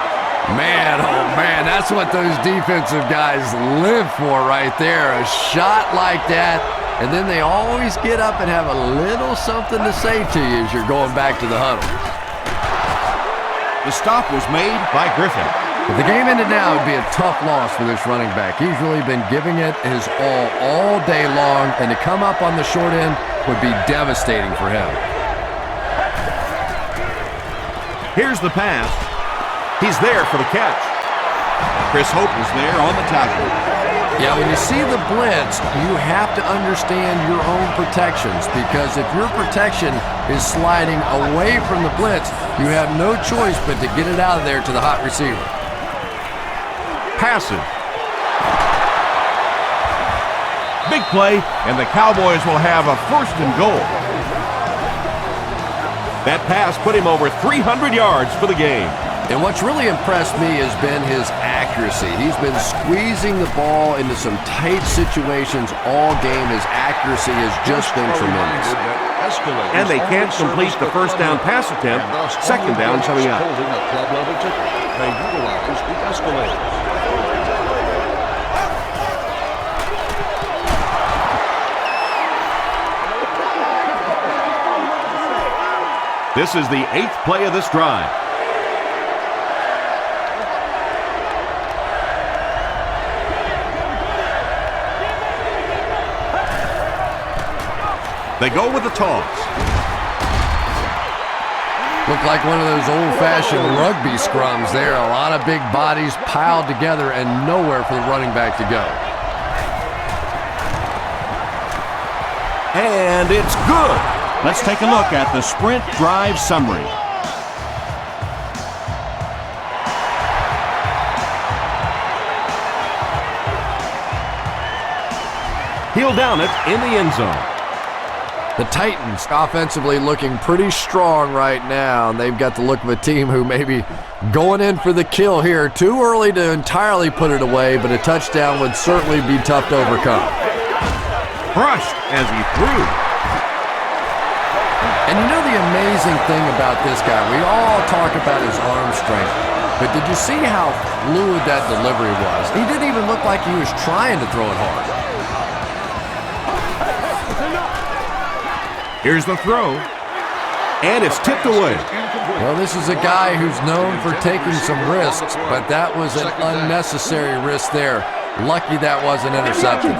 Man, oh man, that's what those defensive guys live for right there. A shot like that, and then they always get up and have a little something to say to you as you're going back to the huddle. The stop was made by Griffin. If the game ended now, it would be a tough loss for this running back. He's really been giving it his all day long, and to come up on the short end would be devastating for him. Here's the pass. He's there for the catch. Chris Hope was there on the tackle. Yeah, when you see the blitz, you have to understand your own protections, because if your protection is sliding away from the blitz, you have no choice but to get it out of there to the hot receiver. Passes. Big play, and the Cowboys will have a 1st and goal. That pass put him over 300 yards for the game. And what's really impressed me has been his accuracy. He's been squeezing the ball into some tight situations all game. His accuracy has just been tremendous. And they can't complete the 1st down pass attempt. 2nd down coming up. They utilize the escalators. This is the 8th play of this drive. They go with the toss. Looked like one of those old-fashioned rugby scrums there. A lot of big bodies piled together and nowhere for the running back to go. And it's good. Let's take a look at the sprint drive summary. He'll down it in the end zone. The Titans offensively looking pretty strong right now, and they've got the look of a team who may be going in for the kill here. Too early to entirely put it away, but a touchdown would certainly be tough to overcome. Crushed as he threw. And you know the amazing thing about this guy, we all talk about his arm strength, but did you see how fluid that delivery was? He didn't even look like he was trying to throw it hard. Here's the throw, and it's tipped away. Well, this is a guy who's known for taking some risks, but that was an unnecessary risk there. Lucky that wasn't intercepted.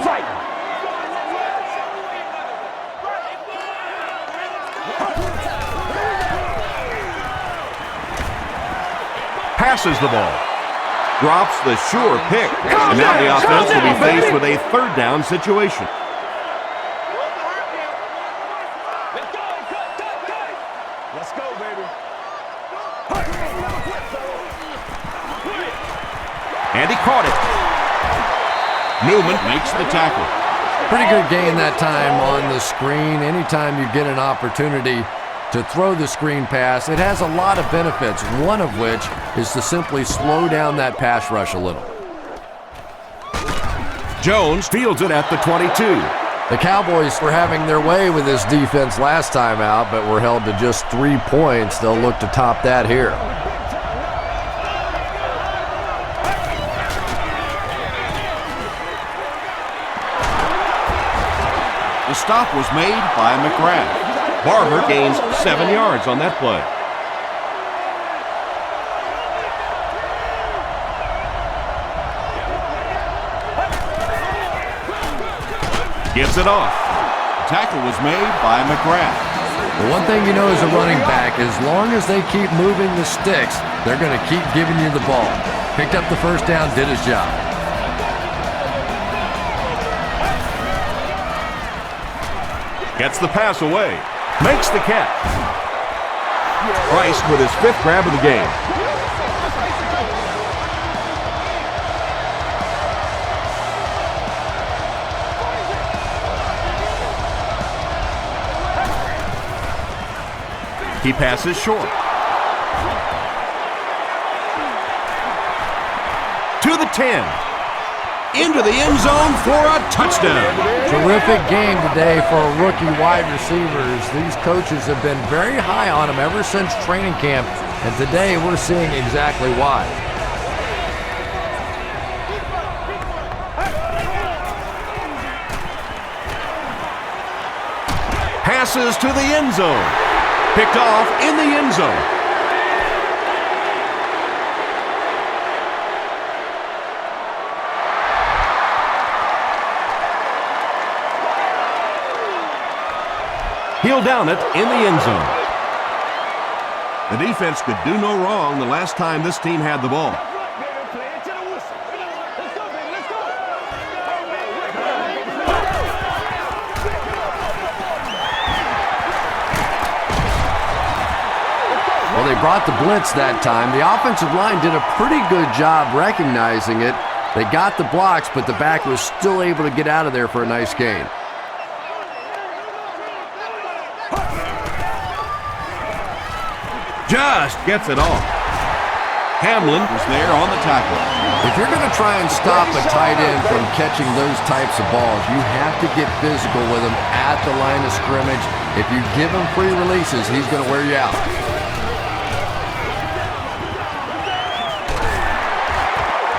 Passes the ball. Drops the sure pick. And now the offense will be faced with a 3rd down situation. Let's go, baby. And he caught it. Newman makes the tackle. Pretty good gain that time on the screen. Anytime you get an opportunity to throw the screen pass, it has a lot of benefits, one of which is to simply slow down that pass rush a little. Jones fields it at the 22. The Cowboys were having their way with this defense last time out, but were held to just 3 points. They'll look to top that here. The stop was made by McGrath. Barber gains 7 yards on that play. Gets it off. The tackle was made by McGrath. The one thing you know as a running back, as long as they keep moving the sticks, they're going to keep giving you the ball. Picked up the 1st down, did his job. Gets the pass away. Makes the catch. Price with his 5th grab of the game. He passes short. To the 10. Into the end zone for a touchdown. Terrific game today for rookie wide receivers. These coaches have been very high on them ever since training camp, and today we're seeing exactly why. Passes to the end zone. Picked off in the end zone. He'll down it in the end zone. The defense could do no wrong the last time this team had the ball. brought the blitz that time. The offensive line did a pretty good job recognizing it. They got the blocks, but the back was still able to get out of there for a nice gain. Just gets it off. Hamlin was there on the tackle. If you're going to try and stop a tight end from catching those types of balls, you have to get physical with him at the line of scrimmage. If you give him free releases, he's going to wear you out.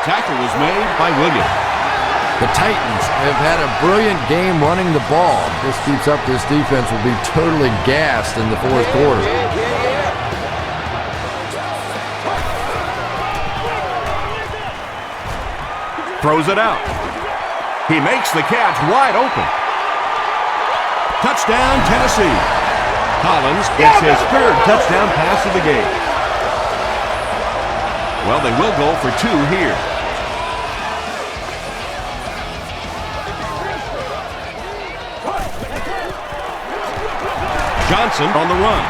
Tackle was made by Williams. The Titans have had a brilliant game running the ball. This keeps up, this defense will be totally gassed in the fourth quarter. Throws it out. He makes the catch wide open. Touchdown, Tennessee. Collins gets his third touchdown pass of the game. Well, they will go for two here. Johnson on the run.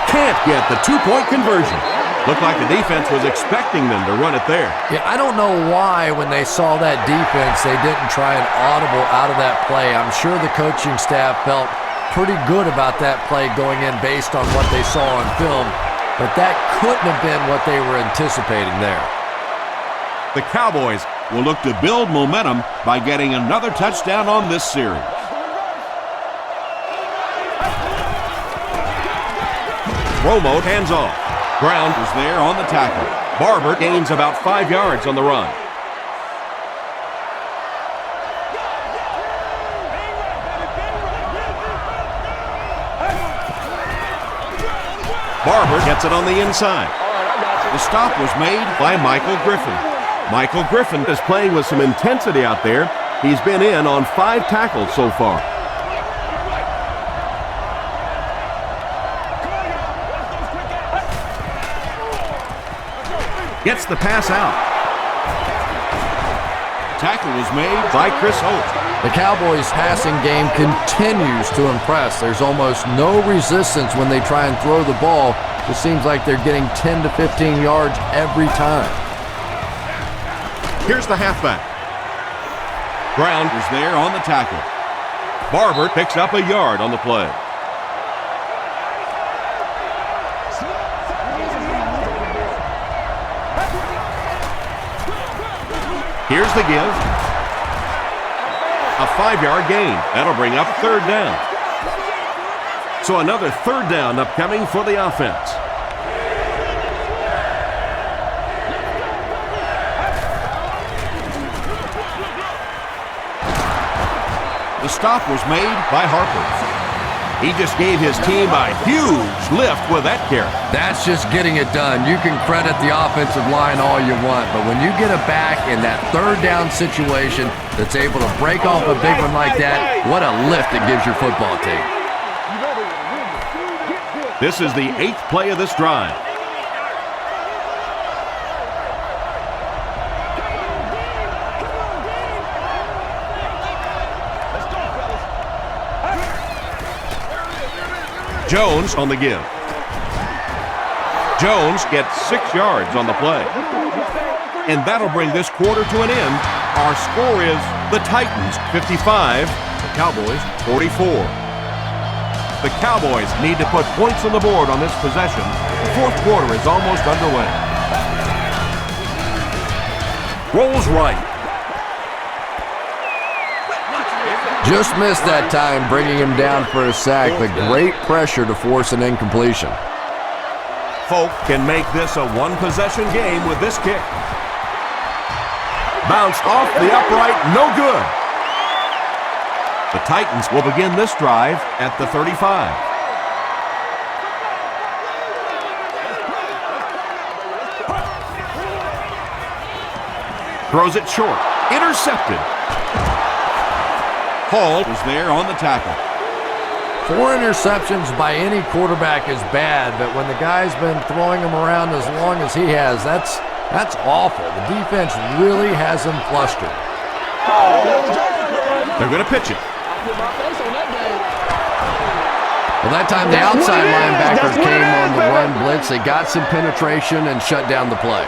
Can't get the two-point conversion. Looked like the defense was expecting them to run it there. Yeah, I don't know why when they saw that defense, they didn't try an audible out of that play. I'm sure the coaching staff felt pretty good about that play going in based on what they saw on film, but that couldn't have been what they were anticipating there. The Cowboys will look to build momentum by getting another touchdown on this series. Romo hands off. Brown is there on the tackle. Barber gains about 5 yards on the run. Barber gets it on the inside. The stop was made by Michael Griffin. Michael Griffin is playing with some intensity out there. He's been in on 5 tackles so far. Gets the pass out. Tackle was made by Chris Holt. The Cowboys' passing game continues to impress. There's almost no resistance when they try and throw the ball. It seems like they're getting 10 to 15 yards every time. Here's the halfback. Brown is there on the tackle. Barber picks up a yard on the play. Here's the give. A 5-yard gain. That'll bring up third down. So another third down upcoming for the offense. The stop was made by Harper. He just gave his team a huge lift with that carry. That's just getting it done. You can credit the offensive line all you want, but when you get it back in that third down situation that's able to break off a big one like that, what a lift it gives your football team. This is the 8th play of this drive. Jones on the give. Jones gets 6 yards on the play. And that'll bring this quarter to an end. Our score is the Titans 55, the Cowboys 44. The Cowboys need to put points on the board on this possession. The fourth quarter is almost underway. Rolls right. Just missed that time, bringing him down for a sack, but great pressure to force an incompletion. Folk can make this a one-possession game with this kick. Bounced off the upright, no good. The Titans will begin this drive at the 35. Throws it short, intercepted. Hall is there on the tackle. 4 interceptions by any quarterback is bad, but when the guy's been throwing them around as long as he has, that's awful. The defense really has him flustered. They're going to pitch it. Well, that time the outside linebacker came on the run blitz. They got some penetration and shut down the play.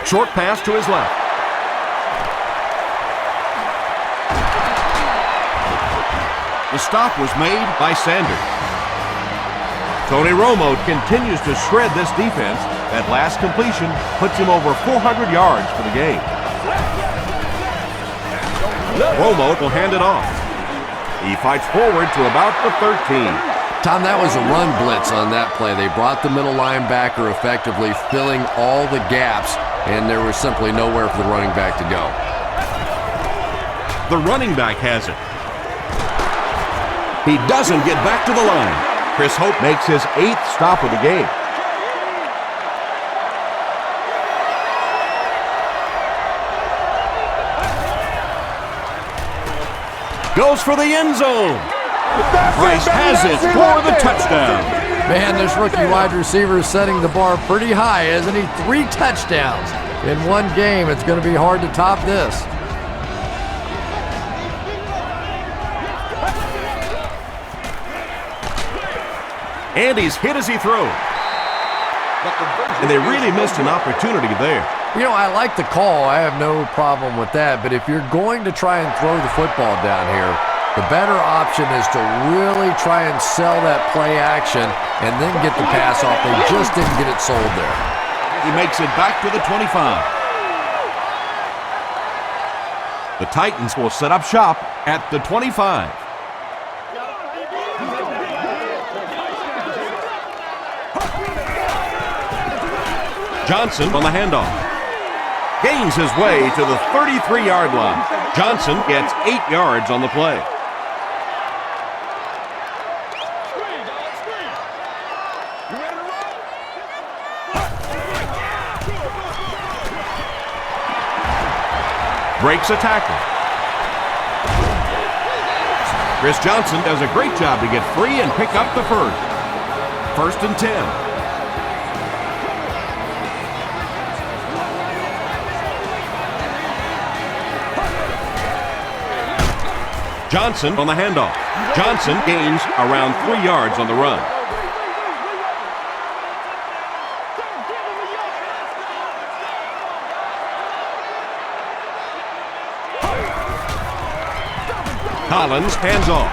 Short pass to his left. The stop was made by Sanders. Tony Romo continues to shred this defense. That last completion puts him over 400 yards for the game. Romo will hand it off. He fights forward to about the 13. Tom, that was a run blitz on that play. They brought the middle linebacker effectively, filling all the gaps, and there was simply nowhere for the running back to go. The running back has it. He doesn't get back to the line. Chris Hope makes his 8th stop of the game. Goes for the end zone. Price has it for the touchdown. Man, this rookie wide receiver is setting the bar pretty high, isn't he? 3 touchdowns in one game. It's going to be hard to top this. And he's hit as he throws. And they really missed an opportunity there. You know, I like the call. I have no problem with that. But if you're going to try and throw the football down here, the better option is to really try and sell that play action and then get the pass off. They just didn't get it sold there. He makes it back to the 25. The Titans will set up shop at the 25. Johnson on the handoff. Gains his way to the 33-yard line. Johnson gets 8 yards on the play. Breaks a tackle. Chris Johnson does a great job to get free and pick up the first. 1st and 10. Johnson on the handoff. Johnson gains around 3 yards on the run. Collins hands off.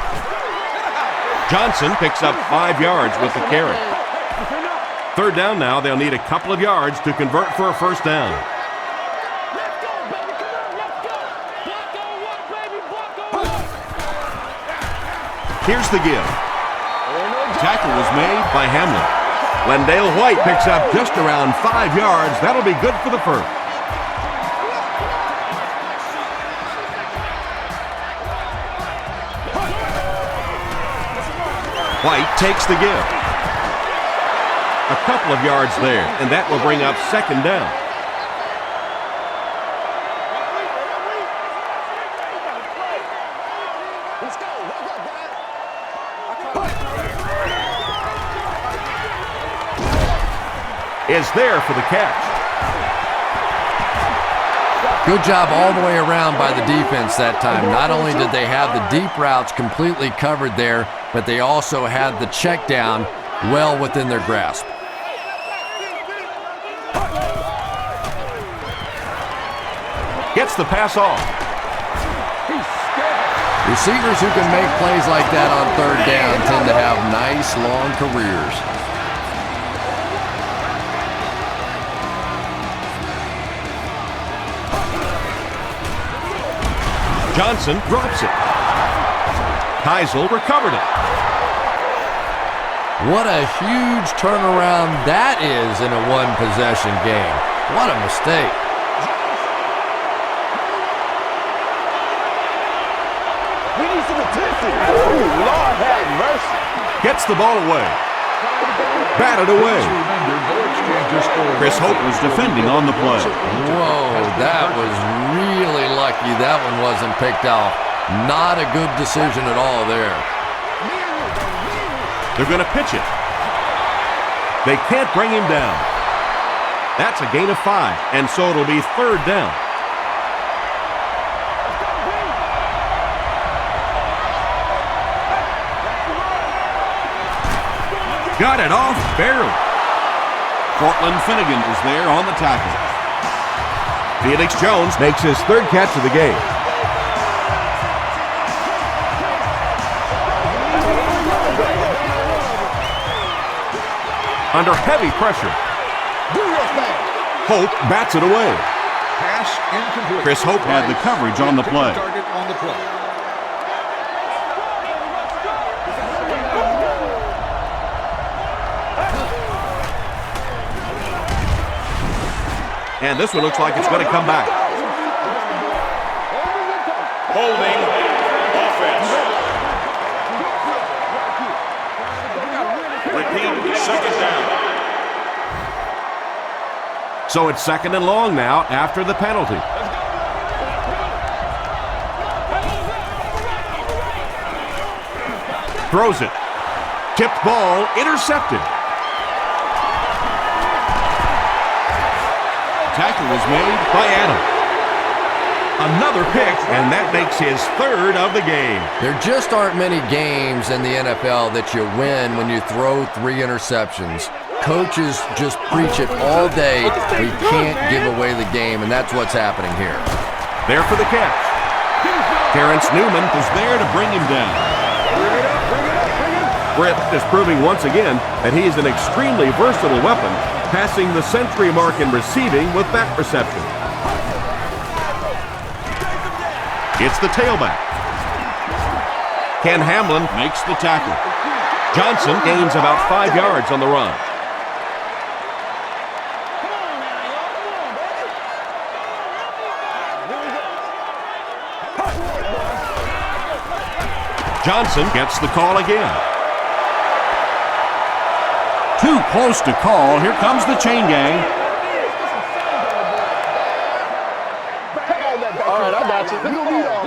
Johnson picks up 5 yards with the carry. 3rd down now. They'll need a couple of yards to convert for a 1st down. Here's the give. Tackle was made by Hamlin. Wendell White picks up just around 5 yards. That'll be good for the first. White takes the give. A couple of yards there, and that will bring up 2nd down. Is there for the catch. Good job all the way around by the defense that time. Not only did they have the deep routes completely covered there, but they also had the check down well within their grasp. Gets the pass off. Receivers who can make plays like that on 3rd down tend to have nice long careers. Johnson drops it. Keisel recovered it. What a huge turnaround that is in a one-possession game. What a mistake. We need some attention. Oh, Lord have mercy. Gets the ball away. Batted away. Chris Hope was defending on the play. Whoa, that was really lucky that one wasn't picked off. Not a good decision at all there. They're going to pitch it. They can't bring him down. That's a gain of 5, and so it'll be 3rd down. Got it off barely. Cortland Finnegan is there on the tackle. Felix Jones makes his third catch of the game. Under heavy pressure. Hope bats it away. Pass incomplete. Chris Hope had the coverage on the play. Target on the play. And this one looks like it's going to come back. Holding offense. Repeat, second down. So it's second and long now after the penalty. Throws it. Tipped ball, intercepted. Tackle was made by Adam. Another pick, and that makes his third of the game. There just aren't many games in the NFL that you win when you throw 3 interceptions. Coaches just preach it all day. We can't give away the game, and that's what's happening here. There for the catch. Terrence Newman is there to bring him down. Britt is proving once again that he is an extremely versatile weapon, passing the century mark in receiving with that reception. It's the tailback. Ken Hamlin makes the tackle. Johnson gains about 5 yards on the run. Johnson gets the call again. Too close to call. Here comes the chain gang. All right, I got you. We don't need all.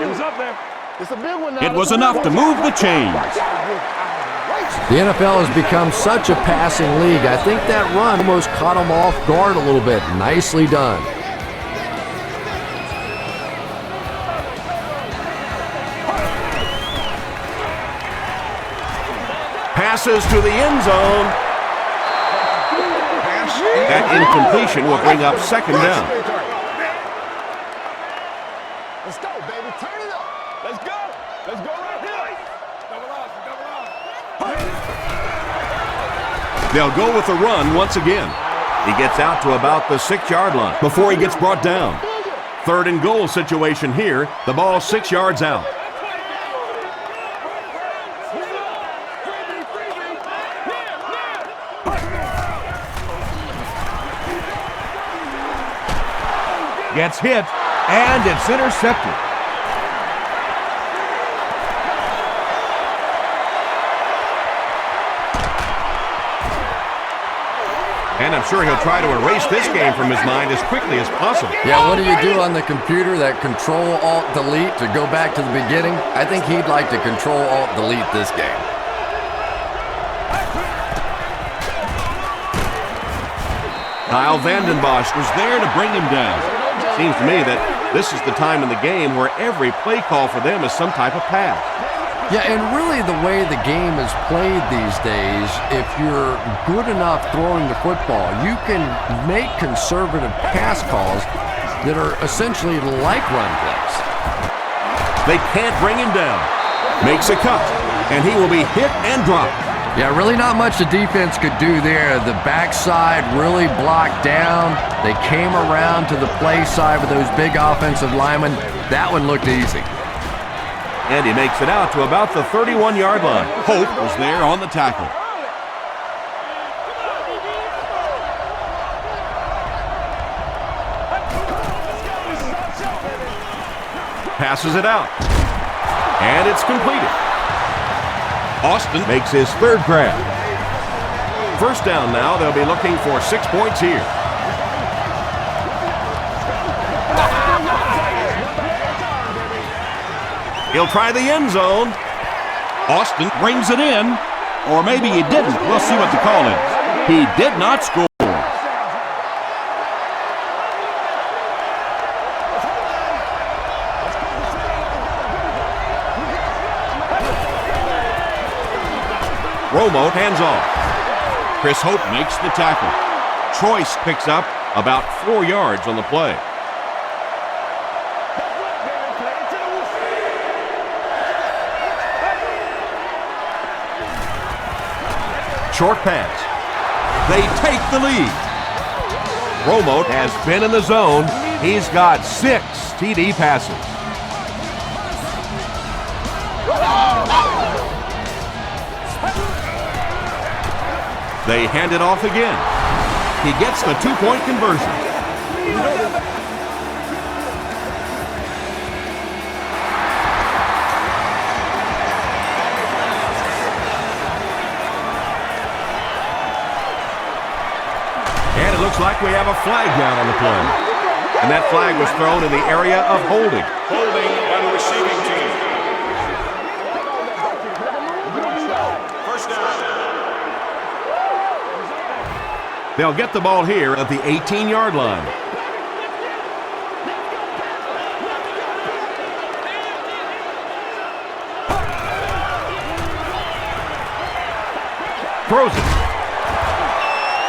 It was up there. It's a big one now. It was enough to move the chains. The NFL has become such a passing league. I think that run almost caught them off guard a little bit. Nicely done. Passes to the end zone. That incompletion will bring up second down. Let's go, baby. Turn it up. Let's go. Let's go right here. Double off. They'll go with the run once again. He gets out to about the 6-yard line before he gets brought down. Third and goal situation here. The ball 6 yards out. Gets hit, and it's intercepted. And I'm sure he'll try to erase this game from his mind as quickly as possible. Yeah, what do you do on the computer? That Control-Alt-Delete to go back to the beginning? I think he'd like to Control-Alt-Delete this game. Kyle Vanden Bosch was there to bring him down. Seems to me that this is the time in the game where every play call for them is some type of pass. Yeah, and really the way the game is played these days, if you're good enough throwing the football, you can make conservative pass calls that are essentially like run plays. They can't bring him down. Makes a cut, and he will be hit and dropped. Yeah, really not much the defense could do there. The backside really blocked down. They came around to the play side with those big offensive linemen. That one looked easy. And he makes it out to about the 31-yard line. Hope was there on the tackle. Passes it out. And it's completed. Austin makes his third grab. First down now. They'll be looking for 6 points here. He'll try the end zone. Austin brings it in. Or maybe he didn't. We'll see what the call is. He did not score. Romo hands off. Chris Hope makes the tackle. Troyce picks up about 4 yards on the play. Short pass. They take the lead. Romo has been in the zone. He's got 6 TD passes. They hand it off again. He gets the 2-point conversion. And it looks like we have a flag down on the play. And that flag was thrown in the area of holding. Holding by the receiving team. First down. They'll get the ball here at the 18-yard line. Throws it.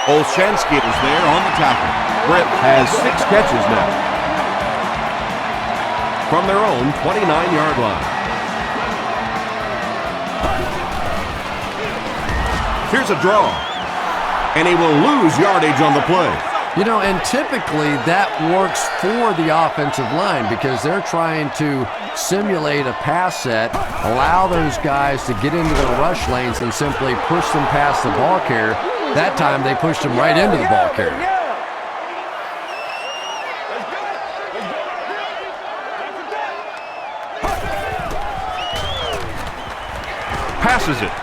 Olshansky is there on the tackle. Britt has 6 catches now. From their own 29-yard line. Here's a draw. And he will lose yardage on the play. You know, and typically that works for the offensive line because they're trying to simulate a pass set, allow those guys to get into their rush lanes and simply push them past the ball carrier. That time they pushed him right into the ball carrier. Passes it.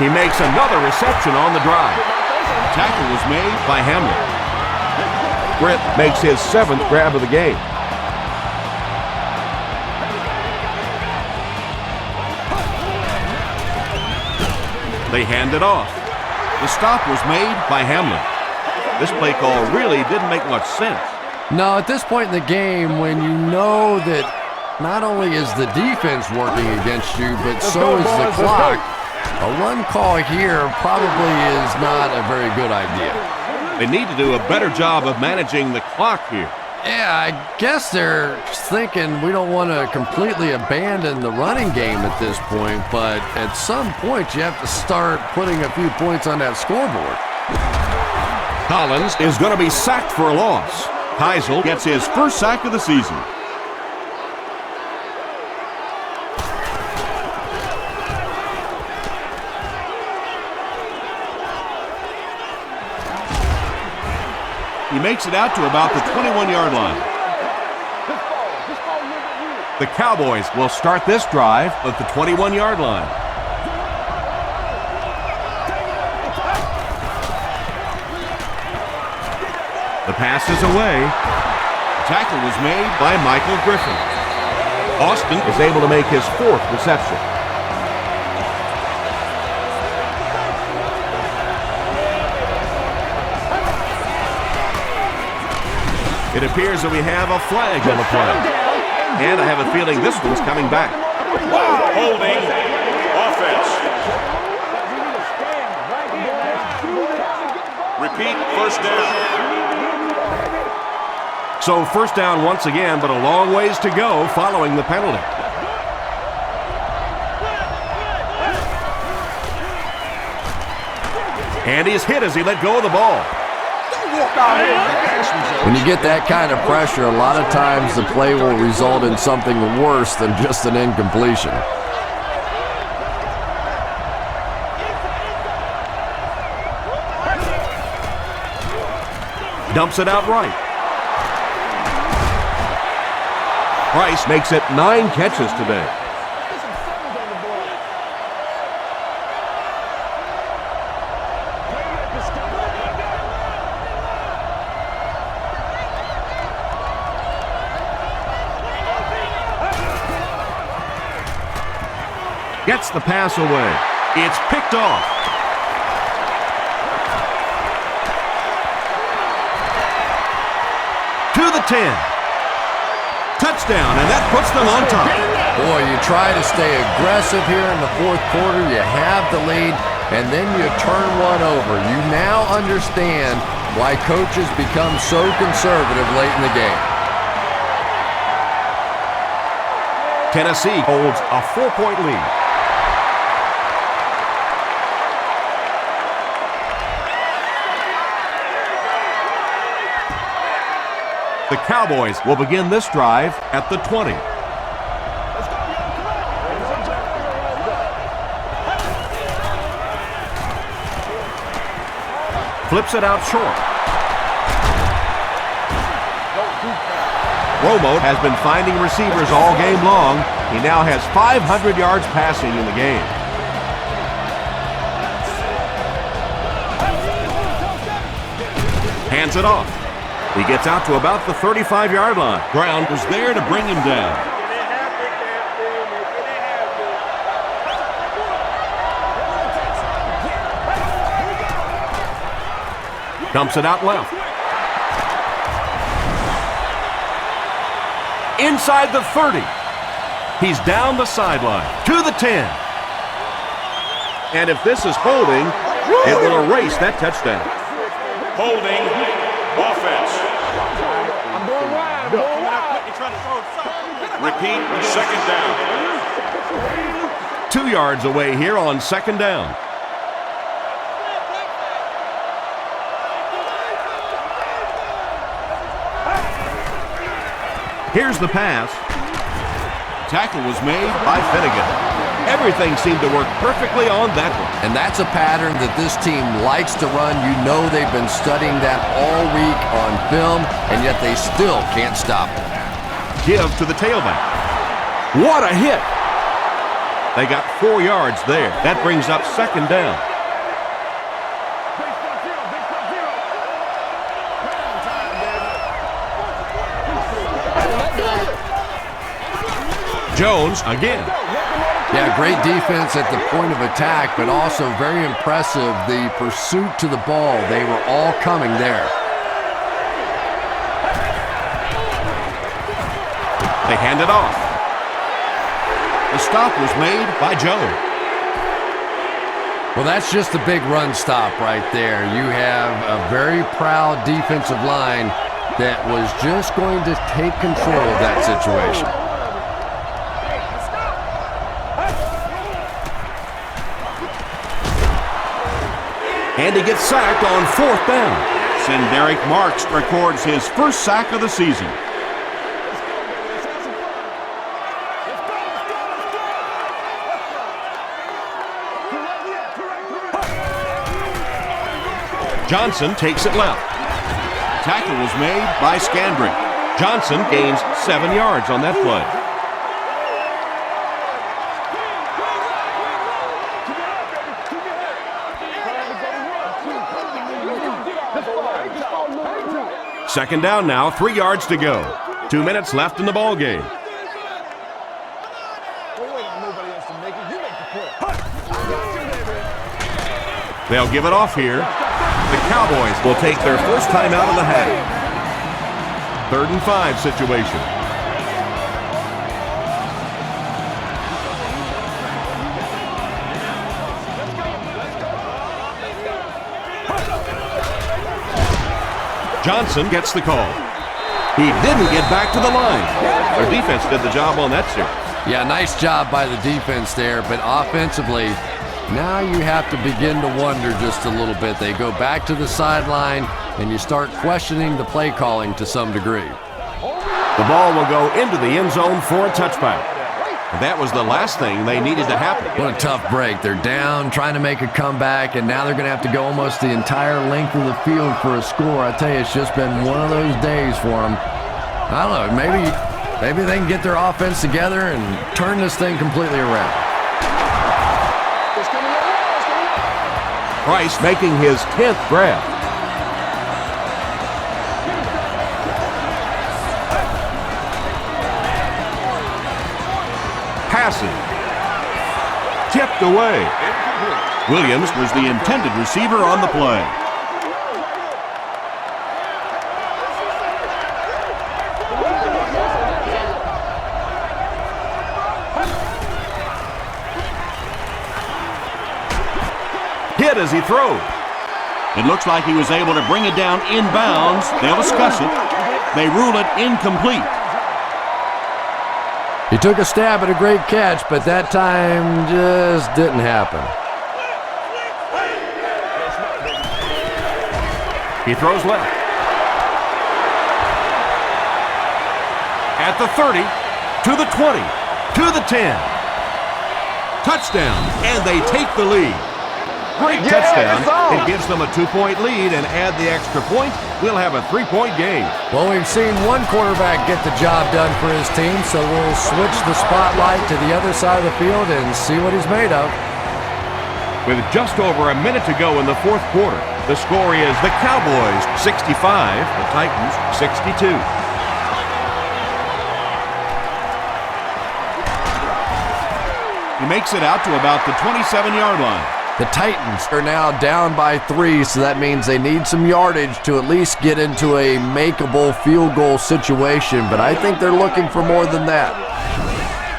He makes another reception on the drive. Tackle was made by Hamlin. Britt makes his 7th grab of the game. They hand it off. The stop was made by Hamlin. This play call really didn't make much sense. No, at this point in the game, when you know that not only is the defense working against you, but so is the clock, a run call here probably is not a very good idea. They need to do a better job of managing the clock here. Yeah, I guess they're thinking we don't want to completely abandon the running game at this point, but at some point you have to start putting a few points on that scoreboard. Collins is going to be sacked for a loss. Heisel gets his first sack of the season. He makes it out to about the 21-yard line. The Cowboys will start this drive at the 21-yard line. The pass is away. The tackle was made by Michael Griffin. Austin is able to make his 4th reception. It appears that we have a flag on the play. And I have a feeling this one's coming back. Holding. Offense. Repeat. First down. So first down once again, but a long ways to go following the penalty. And he's hit as he let go of the ball. When you get that kind of pressure, a lot of times the play will result in something worse than just an incompletion. Dumps it out right. Price makes it 9 catches today. Gets the pass away. It's picked off. To the 10. Touchdown, and that puts them on top. Boy, you try to stay aggressive here in the 4th quarter. You have the lead. and then you turn one over. You now understand why coaches become so conservative late in the game. Tennessee holds a 4-point lead. The Cowboys will begin this drive at the 20. Flips it out short. Romo has been finding receivers all game long. He now has 500 yards passing in the game. Hands it off. He gets out to about the 35-yard line. Ground was there to bring him down. Dumps it out left. Inside the 30. He's down the sideline to the 10. And if this is holding, it will erase that touchdown. Holding offense. Repeat, second down. 2 yards away here on second down. Here's the pass. Tackle was made by Finnegan. Everything seemed to work perfectly on that one. And that's a pattern that this team likes to run. You know they've been studying that all week on film, and yet they still can't stop it. Give to the tailback. What a hit! They got 4 yards there. That brings up second down. Jones again. Yeah, great defense at the point of attack, but also very impressive the pursuit to the ball. They were all coming there. They hand it off. The stop was made by Jones. Well, that's just a big run stop right there. You have a very proud defensive line that was just going to take control of that situation. And he gets sacked on fourth down. Senderick Marks records his first sack of the season. Johnson takes it left. Tackle was made by Scandrick. Johnson gains 7 yards on that play. Second down now, 3 yards to go. 2 minutes left in the ball game. They'll give it off here. The Cowboys will take their first time out of the half. 3rd and 5 situation. Johnson gets the call. He didn't get back to the line. Their defense did the job on that series. Yeah, nice job by the defense there, but offensively, now you have to begin to wonder just a little bit. They go back to the sideline, and you start questioning the play calling to some degree. The ball will go into the end zone for a touchback. And that was the last thing they needed to happen. What a tough break. They're down, trying to make a comeback, and now they're going to have to go almost the entire length of the field for a score. I tell you, it's just been one of those days for them. I don't know, maybe they can get their offense together and turn this thing completely around. Price making his 10th grab. Passing. Tipped away. Williams was the intended receiver on the play. hit as he throws. It looks like he was able to bring it down inbounds. They'll discuss it. They rule it incomplete. He took a stab at a great catch, but that time just didn't happen. He throws left. At the 30, to the 20, to the 10. Touchdown, and they take the lead. Great touchdown. It gives them a 2-point lead, and add the extra point, we'll have a 3-point game. Well, we've seen one quarterback get the job done for his team, so we'll switch the spotlight to the other side of the field and see what he's made of. With just over a minute to go in the fourth quarter, the score is the Cowboys 65, the Titans 62. He makes it out to about the 27-yard line. The Titans are now down by 3, so that means they need some yardage to at least get into a makeable field goal situation, but I think they're looking for more than that.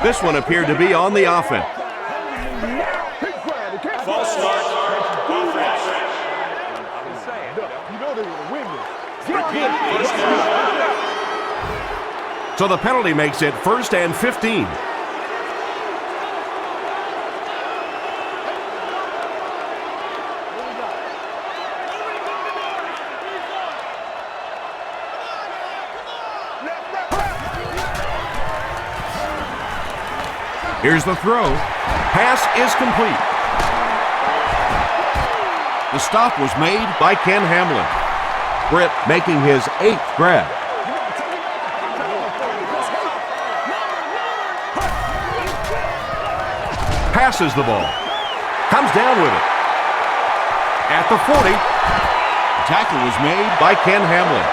This one appeared to be on the offense. False start. Offense. So the penalty makes it 1st and 15. Here's the throw. Pass is complete. The stop was made by Ken Hamlin. Britt making his 8th grab. Passes the ball. Comes down with it. At the 40, the tackle was made by Ken Hamlin.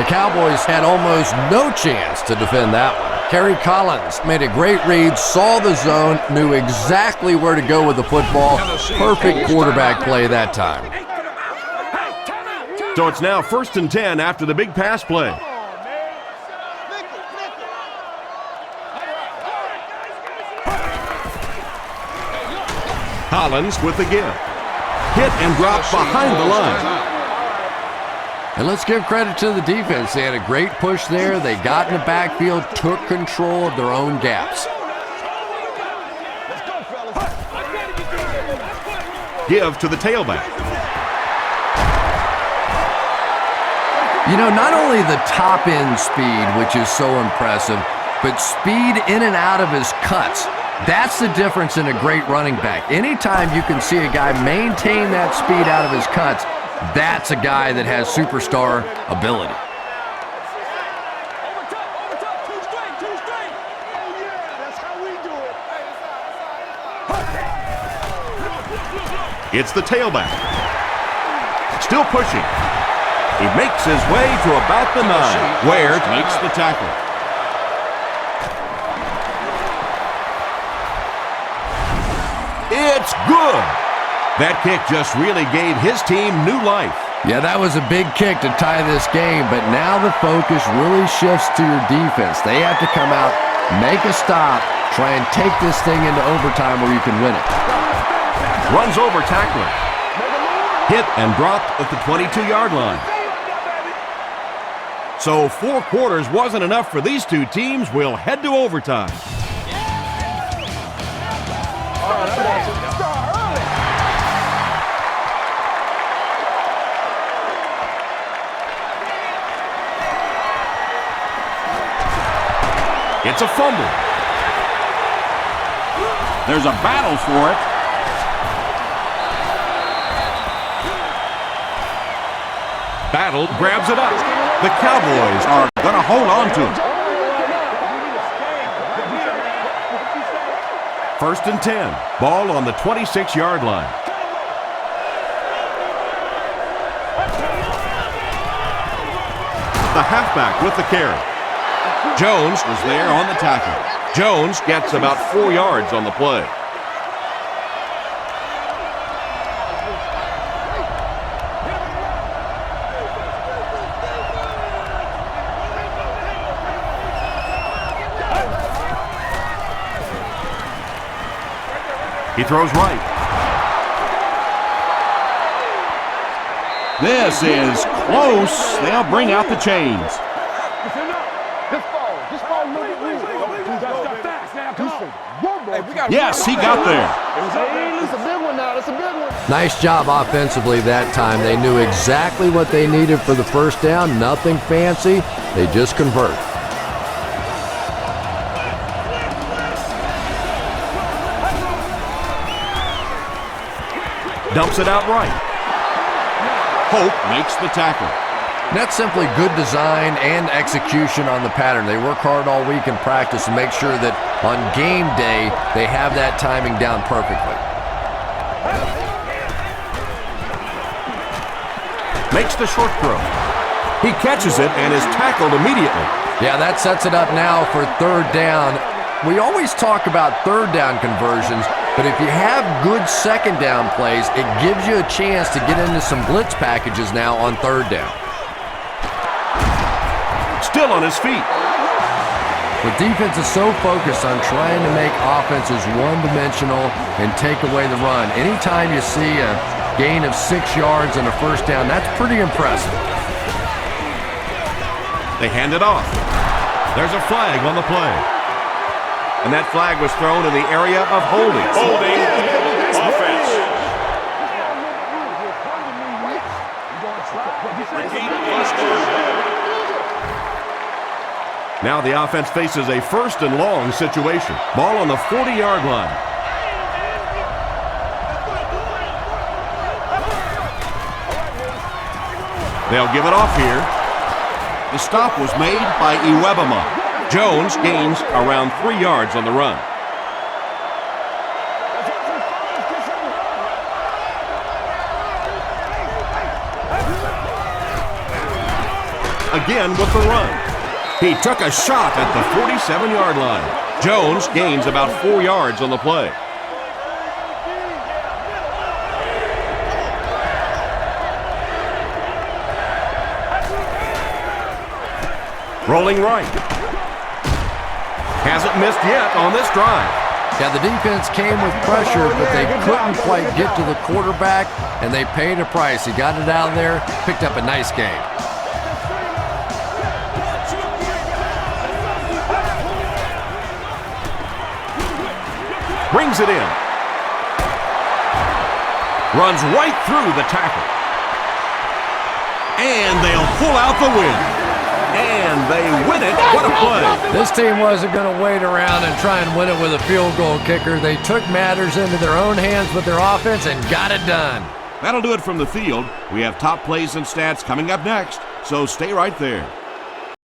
The Cowboys had almost no chance to defend that one. Kerry Collins made a great read, saw the zone, knew exactly where to go with the football. Perfect quarterback play that time. So it's now 1st and 10 after the big pass play. Collins with the give. Hit and drop behind the line. And let's give credit to the defense. They had a great push there. They got in the backfield, took control of their own gaps. Give to the tailback. You know, not only the top end speed, which is so impressive, but speed in and out of his cuts. That's the difference in a great running back. Anytime you can see a guy maintain that speed out of his cuts, that's a guy that has superstar ability. It's the tailback. Still pushing. He makes his way to about the 9. Ware makes the tackle. It's good. That kick just really gave his team new life. Yeah, that was a big kick to tie this game, but now the focus really shifts to your defense. They have to come out, make a stop, try and take this thing into overtime where you can win it. Runs over tackler. Hit and dropped at the 22-yard line. So 4 quarters wasn't enough for these two teams. We'll head to overtime. It's a fumble. There's a battle for it. Battle grabs it up. The Cowboys are going to hold on to it. 1st and 10. Ball on the 26-yard line. The halfback with the carry. Jones was there on the tackle. Jones gets about 4 yards on the play. He throws right. This is close. They'll bring out the chains. Yes, he got there. It's a big one now. It's a big one. Nice job offensively that time. They knew exactly what they needed for the first down. Nothing fancy. They just convert. Dumps it out right. Hope makes the tackle. That's simply good design and execution on the pattern. They work hard all week in practice to make sure that on game day they have that timing down perfectly. Makes the short throw. He catches it and is tackled immediately. Yeah, that sets it up now for third down. We always talk about third down conversions, but if you have good second down plays, it gives you a chance to get into some blitz packages now on third down. Still on his feet. The defense is so focused on trying to make offenses one-dimensional and take away the run. Anytime you see a gain of 6 yards and a first down, that's pretty impressive. They hand it off. There's a flag on the play. And that flag was thrown in the area of holding. Holding. Offense. Repeat first down. Now the offense faces a first and long situation. Ball on the 40-yard line. They'll give it off here. The stop was made by Iwebama. Jones gains around 3 yards on the run. Again with the run. He took a shot at the 47-yard line. Jones gains about 4 yards on the play. Rolling right. Hasn't missed yet on this drive. Yeah, the defense came with pressure, but they couldn't quite get to the quarterback, and they paid a price. He got it out of there, picked up a nice game. Brings it in. Runs right through the tackle. And they'll pull out the win. And they win it. What a play. This team wasn't going to wait around and try and win it with a field goal kicker. They took matters into their own hands with their offense and got it done. That'll do it from the field. We have top plays and stats coming up next, so stay right there.